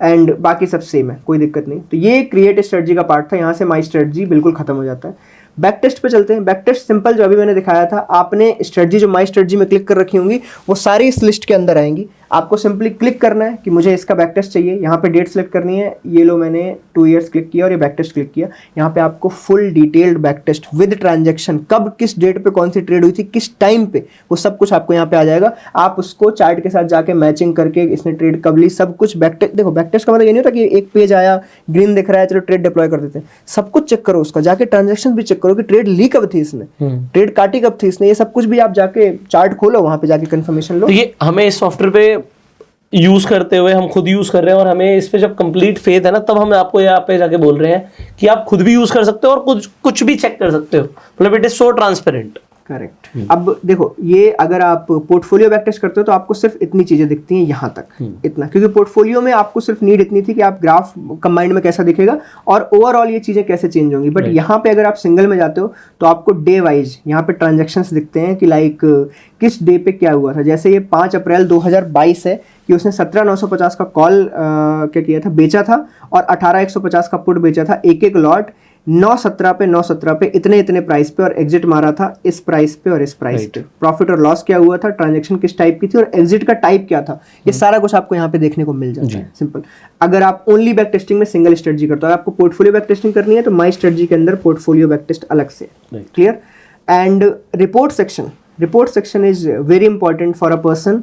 एंड बाकी सब सेम है, कोई दिक्कत नहीं। तो ये क्रिएट स्ट्रेटजी का पार्ट था। यहाँ से माई स्ट्रेटजी बिल्कुल खत्म हो जाता है। बैक टेस्ट पे चलते हैं। बैक टेस्ट सिंपल, जो अभी मैंने दिखाया था, आपने स्ट्रेटजी जो माई स्ट्रेटजी में क्लिक कर रखी होंगी वो सारी इस लिस्ट के अंदर आएंगी। आपको सिंपली क्लिक करना है कि मुझे इसका बैक टेस्ट चाहिए, यहाँ पे डेट सेलेक्ट करनी है, ये लो मैंने 2 ईयर्स क्लिक किया और ये बैक टेस्ट क्लिक किया। यहाँ पे आपको full detailed back test with transaction, कब किस डेट पे कौन सी ट्रेड हुई थी, किस टाइम पे, वो सब कुछ आपको यहाँ पे आ जाएगा। आप उसको चार्ट के साथ जाके मैचिंग करके इसने ट्रेड कब ली, सब कुछ बैक टेस्ट। देखो बैक टेस्ट का मतलब ये नहीं होता कि एक पेज आया ग्रीन दिख रहा है चलो ट्रेड डिप्लॉय कर देते हैं, सब कुछ चेक करो उसका, जाके ट्रांजैक्शन भी चेक करो कि ट्रेड ली कब थी इसने, ट्रेड काटी कब थी इसने, ये सब कुछ भी आप जाके चार्ट खोलो, वहां पे जाके कंफर्मेशन लो। तो ये हमें इस सॉफ्टवेयर पे यूज करते हुए हम खुद यूज कर रहे हैं और हमें इस पे जब कंप्लीट फेथ है ना, तब हम आपको यहाँ पे जाके बोल रहे हैं कि आप खुद भी यूज कर सकते हो और कुछ भी चेक कर सकते हो, मतलब it is so transparent. Correct. अब देखो ये अगर आप पोर्टफोलियो बैक टेस्ट करते हो तो आपको सिर्फ इतनी चीजें दिखती हैं यहाँ तक, इतना, क्योंकि पोर्टफोलियो में आपको सिर्फ नीड इतनी थी कि आप ग्राफ कंबाइंड में कैसा दिखेगा और ओवरऑल ये चीजें कैसे चेंज होंगी। बट यहाँ पे अगर आप सिंगल में जाते हो तो आपको डे वाइज यहाँ पे ट्रांजेक्शन्स दिखते हैं कि लाइक किस डे पे क्या हुआ था। जैसे ये 5 अप्रैल 2022 है कि उसने 17,950 का कॉल क्या किया था, बेचा था, और 18,150 का पुट बेचा था, एक एक लॉट 9/17 पे इतने प्राइस पे, और एग्जिट मारा था इस प्राइस पे और इस प्राइस पे। प्रॉफिट और लॉस क्या हुआ था, ट्रांजैक्शन किस टाइप की थी और एग्जिट का टाइप क्या था, ये सारा कुछ आपको यहाँ पे देखने को मिल जाता है। सिंपल। अगर आप ओनली बैक टेस्टिंग में सिंगल स्ट्रेटजी करते हो, आपको पोर्टफोलियो बैक टेस्टिंग करनी है तो माई स्ट्रेटजी के अंदर पोर्टफोलियो बैक टेस्ट अलग से। Clear. And report section is very important for a person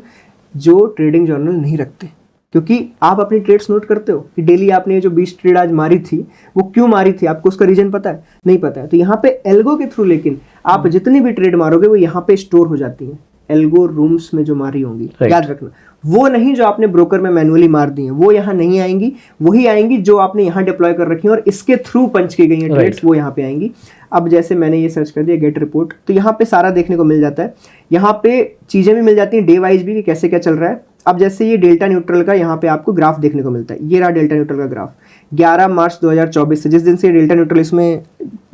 जो ट्रेडिंग जर्नल नहीं रखते, क्योंकि आप अपनी ट्रेड्स नोट करते हो कि डेली आपने जो 20 ट्रेड आज मारी थी वो क्यों मारी थी, आपको उसका रीजन पता है, नहीं पता है। तो यहाँ पे एल्गो के थ्रू लेकिन आप जितनी भी ट्रेड मारोगे वो यहाँ पे स्टोर हो जाती हैं एल्गो रूम्स में जो मारी होंगी। याद रखना, वो नहीं जो आपने ब्रोकर में मैनुअली मार दी है, वो यहाँ नहीं आएंगी, वही आएंगी जो आपने यहाँ डिप्लॉय कर रखी है और इसके थ्रू पंच की गई है ट्रेड्स, वो यहाँ पे आएंगी। अब जैसे मैंने ये सर्च कर दिया गेट रिपोर्ट, तो यहाँ पे सारा देखने को मिल जाता है। यहाँ पे चीजें भी मिल जाती हैं डे वाइज भी कि कैसे क्या चल रहा है। अब जैसे ये डेल्टा न्यूट्रल का यहाँ पे आपको ग्राफ देखने को मिलता है, ये रहा डेल्टा न्यूट्रल का ग्राफ 11 मार्च 2024 से, जिस दिन से डेल्टा न्यूट्रल इसमें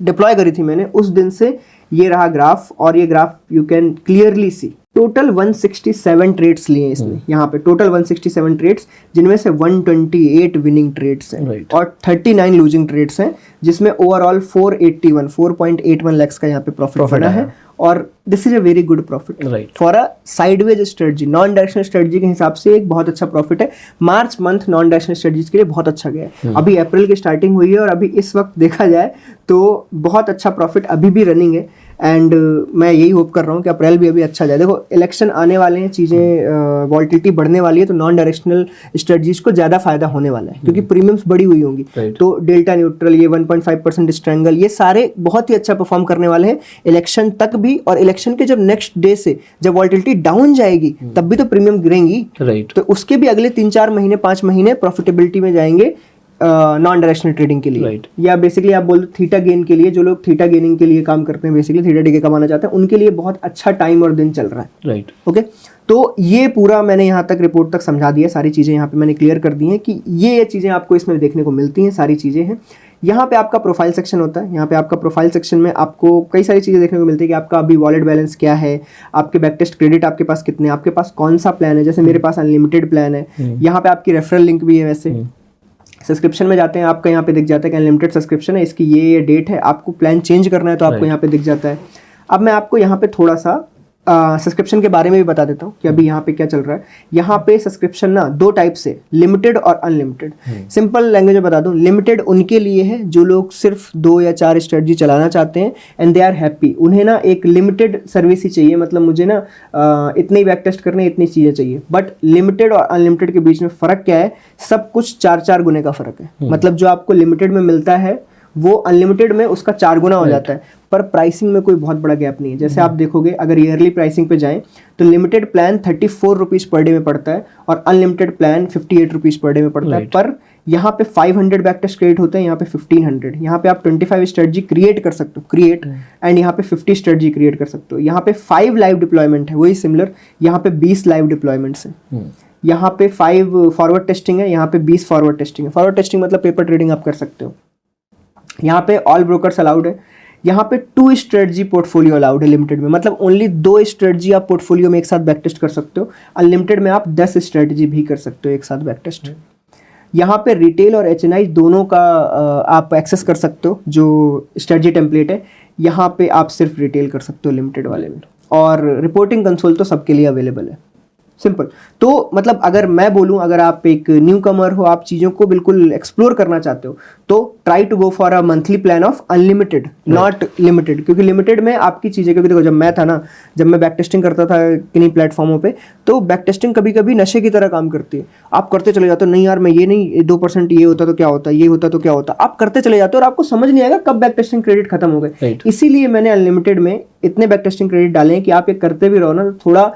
डिप्लॉय करी थी मैंने, उस दिन से ये रहा ग्राफ। और ये graph you can clearly see total 167 trades लिए इसने यहाँ पे, टोटल 167 ट्रेड्स, जिनमें से 128 विनिंग ट्रेड्स हैं और 39 लूजिंग ट्रेड्स हैं, जिसमें ओवरऑल 481 लाख का यहाँ पे प्रॉफिट बना है। और this is a very good profit for a sideways strategy, non directional strategy के हिसाब से एक बहुत अच्छा प्रॉफिट है। March month non directional strategies के लिए बहुत अच्छा गया है। अभी अप्रैल की स्टार्टिंग हुई है और अभी इस वक्त देखा जाए तो बहुत अच्छा प्रॉफिट अभी भी रनिंग है। एंड मैं यही होप कर रहा हूँ कि अप्रैल भी अभी अच्छा जाए। देखो इलेक्शन आने वाले हैं, चीज़ें वॉल्टिलिटी बढ़ने वाली है, तो नॉन डायरेक्शनल स्ट्रेटजीज को ज़्यादा फायदा होने वाला है क्योंकि प्रीमियम्स बढ़ी हुई होंगी। तो डेल्टा न्यूट्रल, ये 1.5% स्ट्रैंगल, ये सारे बहुत ही अच्छा परफॉर्म करने वाले हैं इलेक्शन तक भी। और इलेक्शन के जब नेक्स्ट डे से जब वॉल्टिलिटी डाउन जाएगी तब भी तो प्रीमियम गिरेंगी, तो उसके भी अगले 3-4 महीने 5 महीने प्रॉफिटेबिलिटी में जाएंगे नॉन डायरेक्शनल ट्रेडिंग के लिए। या बेसिकली आप बोल थीटा गेन के लिए, जो लोग थीटा गेनिंग के लिए काम करते हैं, बेसिकली थीटा डीके कमाना चाहते हैं, उनके लिए बहुत अच्छा टाइम और दिन चल रहा है। ओके, तो ये पूरा मैंने यहाँ तक रिपोर्ट तक समझा दिया, सारी चीज़ें यहाँ पे मैंने क्लियर कर दी हैं कि ये चीज़ें आपको इसमें देखने को मिलती हैं, सारी चीज़ें हैं। यहाँ पे आपका प्रोफाइल सेक्शन होता है। यहाँ पे आपका प्रोफाइल सेक्शन में आपको कई सारी चीज़ें देखने को मिलती है कि आपका अभी वॉलेट बैलेंस क्या है, आपके बैक टेस्ट क्रेडिट आपके पास कितने, आपके पास कौन सा प्लान है। जैसे मेरे पास अनलिमिटेड प्लान है, यहाँ पे आपकी रेफरल लिंक भी है। वैसे सब्सक्रिप्शन में जाते हैं, आपका यहाँ पे दिख जाता है कि अनलिमिटेड सब्सक्रिप्शन है, इसकी ये डेट है, आपको प्लान चेंज करना है तो आपको यहाँ पे दिख जाता है। अब मैं आपको यहाँ पे थोड़ा सा सब्सक्रिप्शन के बारे में भी बता देता हूँ कि अभी यहाँ पे क्या चल रहा है। यहाँ पे सब्सक्रिप्शन ना 2 टाइप से, लिमिटेड और अनलिमिटेड। सिंपल लैंग्वेज में बता दूँ, लिमिटेड उनके लिए है जो लोग सिर्फ 2 या 4 स्ट्रेटजी चलाना चाहते हैं एंड दे आर हैप्पी। उन्हें ना एक लिमिटेड सर्विस ही चाहिए, मतलब मुझे ना इतने ही बैक टेस्ट करने, इतनी चीज़ें चाहिए। बट लिमिटेड और अनलिमिटेड के बीच में फ़र्क क्या है? सब कुछ 4-4 गुने का फ़र्क है। मतलब जो आपको लिमिटेड में मिलता है वो अनलिमिटेड में उसका 4 गुना हो जाता है, पर प्राइसिंग में कोई बहुत बड़ा गैप नहीं है। जैसे आप देखोगे अगर ईयरली प्राइसिंग पे जाएं तो limited plan 34 rupees per day में पड़ता है और unlimited plan 58 rupees per day में पड़ता है। पर यहाँ पे 500 बैक टेस्ट क्रिएट होते हैं, यहाँ पे 1500। यहाँ पे आप 25 स्ट्रेटजी क्रिएट कर सकते हो, क्रिएट, एंड यहाँ पे 50 स्ट्रेटजी क्रिएट कर सकते हो। यहाँ पे 5 लाइव डिप्लॉयमेंट है, वही सिमिलर, यहाँ पे 20 लाइव डिप्लॉयमेंट्स है। यहाँ पे 5 फॉरवर्ड टेस्टिंग है, यहाँ पे 20 फॉरवर्ड टेस्टिंग है। फॉरवर्ड टेस्टिंग मतलब पेपर ट्रेडिंग आप कर सकते हो। यहाँ पे ऑल ब्रोकर्स अलाउड है। यहाँ पे 2 स्ट्रेटजी पोर्टफोलियो अलाउड है लिमिटेड में, मतलब ओनली 2 स्ट्रेटजी आप पोर्टफोलियो में एक साथ बैक टेस्ट कर सकते हो। अनलिमिटेड में आप 10 स्ट्रेटजी भी कर सकते हो एक साथ बैक टेस्ट। यहाँ पे रिटेल और HNI दोनों का आप एक्सेस कर सकते हो, जो स्ट्रेटजी टेम्पलेट है। यहाँ पे आप सिर्फ रिटेल कर सकते हो लिमिटेड वाले में, और रिपोर्टिंग कंसोल तो सबके लिए अवेलेबल है। सिंपल। तो मतलब अगर मैं बोलूं, अगर आप एक न्यू कमर हो, आप चीज़ों को बिल्कुल एक्सप्लोर करना चाहते हो, तो try to go for a monthly plan of unlimited, not limited. क्योंकि लिमिटेड में आपकी चीज़ें, क्योंकि देखो जब मैं था ना, जब मैं बैक टेस्टिंग करता था किन्हीं प्लेटफॉर्मों पे, तो बैक टेस्टिंग कभी कभी नशे की तरह काम करती है। आप करते चले जाते हो, नहीं यार मैं ये नहीं, 2% ये होता तो क्या होता, ये होता तो क्या होता, आप करते चले जाते हो और आपको समझ नहीं आएगा कब बैक टेस्टिंग क्रेडिट खत्म हो गए। इसीलिए मैंने अनलिमिटेड में इतने बैक टेस्टिंग क्रेडिट डाले हैं कि आप ये करते भी रहो ना, तो थोड़ा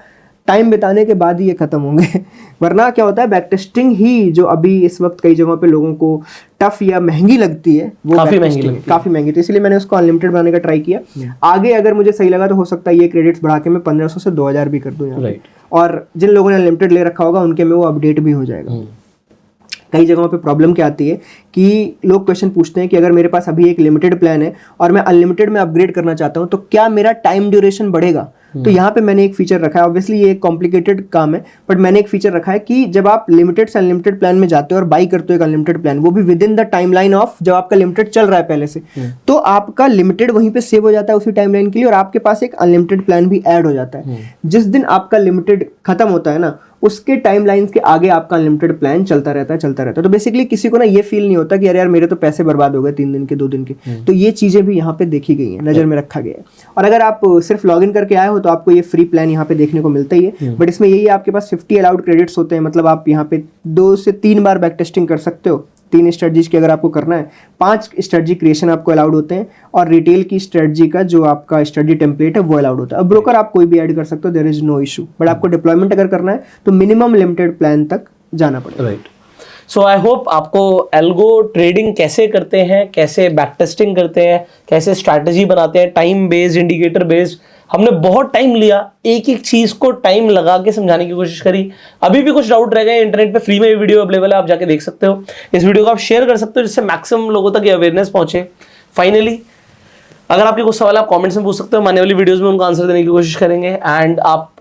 टाइम बिताने के बाद ही ये खत्म होंगे। वरना क्या होता है, बैक टेस्टिंग ही जो अभी इस वक्त कई जगहों पे लोगों को टफ या महंगी लगती है, वो काफी महंगी लगती है, काफी महंगी। तो इसलिए मैंने उसको अनलिमिटेड बनाने का ट्राई किया। आगे अगर मुझे सही लगा तो हो सकता है ये क्रेडिट्स बढ़ा के मैं 1500 से 2000 भी कर दूं यहाँ पे। और जिन लोगों ने अनलिमिटेड ले रखा होगा उनके में वो अपडेट भी हो जाएगा। कई जगहों पे प्रॉब्लम क्या आती है कि लोग क्वेश्चन पूछते हैं कि अगर मेरे पास अभी एक लिमिटेड प्लान है और मैं अनलिमिटेड में अपग्रेड करना चाहता हूं, तो क्या मेरा टाइम ड्यूरेशन बढ़ेगा? तो यहाँ पे मैंने एक फीचर रखा है, ऑब्वियसली ये एक कॉम्प्लिकेटेड काम है, बट मैंने एक फीचर रखा है कि जब आप लिमिटेड से अनलिमिटेड प्लान में जाते हो और बाई करते हो एक अनलिमिटेड प्लान, वो भी with in the timeline of जब आपका लिमिटेड चल रहा है पहले से, तो आपका लिमिटेड वहीं पे सेव हो जाता है उसी टाइमलाइन के लिए, और आपके पास एक अनलिमिटेड प्लान भी ऐड हो जाता है। जिस दिन आपका लिमिटेड खत्म होता है ना, उसके टाइमलाइंस के आगे आपका अनलिमिटेड प्लान चलता रहता है। तो बेसिकली किसी को ना ये फील नहीं होता कि यार मेरे तो पैसे बर्बाद हो गए 3 दिन के, 2 दिन के। तो ये चीजें भी यहाँ पे देखी गई हैं, नजर में रखा गया है। और अगर आप सिर्फ लॉगिन करके आए हो तो आपको ये फ्री प्लान यहाँ पे देखने को मिलता ही है, बट इसमें यही आपके पास 50 अलाउड क्रेडिट्स होते हैं। मतलब आप यहाँ पे 2 से 3 बार बैक टेस्टिंग कर सकते हो, 3 स्ट्रेटजीज की अगर आपको करना है, 5 स्ट्रेटजी क्रिएशन आपको अलाउड होते हैं, और रिटेल की स्ट्रेटजी का जो आपका स्ट्रेटजी टेम्पलेट है वो अलाउड होता है। अब ब्रोकर आप कोई भी ऐड कर सकते हो, there is no issue, but आपको डिप्लॉयमेंट अगर करना है तो मिनिमम लिमिटेड प्लान तक जाना पड़ेगा। राइट। सो आई होप आपको एल्गो ट्रेडिंग कैसे करते हैं, कैसे बैक टेस्टिंग करते हैं, कैसे स्ट्रैटेजी बनाते हैं, टाइम बेस्ड, इंडिकेटर बेस्ड, हमने बहुत टाइम लिया, एक एक चीज को टाइम लगा के समझाने की कोशिश करी। अभी भी कुछ डाउट रह गए, इंटरनेट पे फ्री में वीडियो अवेलेबल है, आप जाके देख सकते हो। इस वीडियो को आप शेयर कर सकते हो जिससे मैक्सिमम लोगों तक ये अवेयरनेस पहुंचे। फाइनली अगर आपके कुछ सवाल आप कमेंट्स में पूछ सकते हो, आने वाली वीडियोस में उनका आंसर देने की कोशिश करेंगे। एंड आप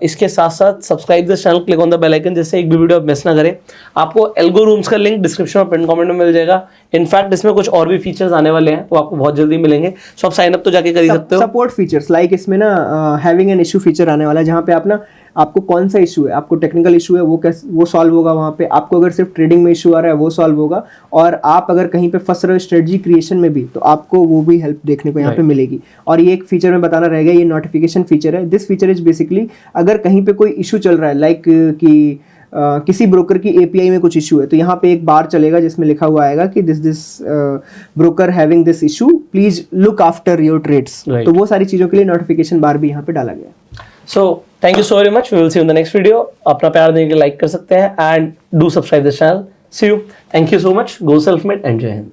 इसके साथ साथ subscribe the channel, click on the bell icon, जिससे एक भी वीडियो आप मिस ना करें। आपको एल्गो रूम्स का लिंक डिस्क्रिप्शन और पिन कमेंट में मिल जाएगा। इनफैक्ट इसमें कुछ और भी फीचर्स आने वाले हैं, वो आपको बहुत जल्दी मिलेंगे। सो आप साइन अप तो जाके कर ही सकते हो। सपोर्ट फीचर्स लाइक इसमें ना हैविंग एन इशू फीचर आने वाला है, जहाँ पे आप ना, आपको कौन सा इशू है, आपको टेक्निकल इशू है वो सॉल्व होगा वहाँ पे। आपको अगर सिर्फ ट्रेडिंग में इशू आ रहा है वो सॉल्व होगा, और आप अगर कहीं पे फंस रहे हो स्ट्रेटजी क्रिएशन में भी, तो आपको वो भी हेल्प देखने को यहाँ पे मिलेगी। और ये एक फीचर में बताना रहेगा, ये नोटिफिकेशन फीचर है। दिस फीचर इज बेसिकली अगर कहीं पे कोई इशू चल रहा है, लाइक कि किसी ब्रोकर की एपीआई में कुछ इशू है, तो यहाँ पे एक बार चलेगा जिसमें लिखा हुआ आएगा कि this broker having this issue, please look after your trades. तो वो सारी चीज़ों के लिए नोटिफिकेशन बार भी यहाँ पे डाला गया। So thank you so very much, we will see you in the next video. अपना प्यार देने के लिए लाइक कर सकते हैं and do subscribe the channel. See you, thank you so much, go self made and Jai Hind.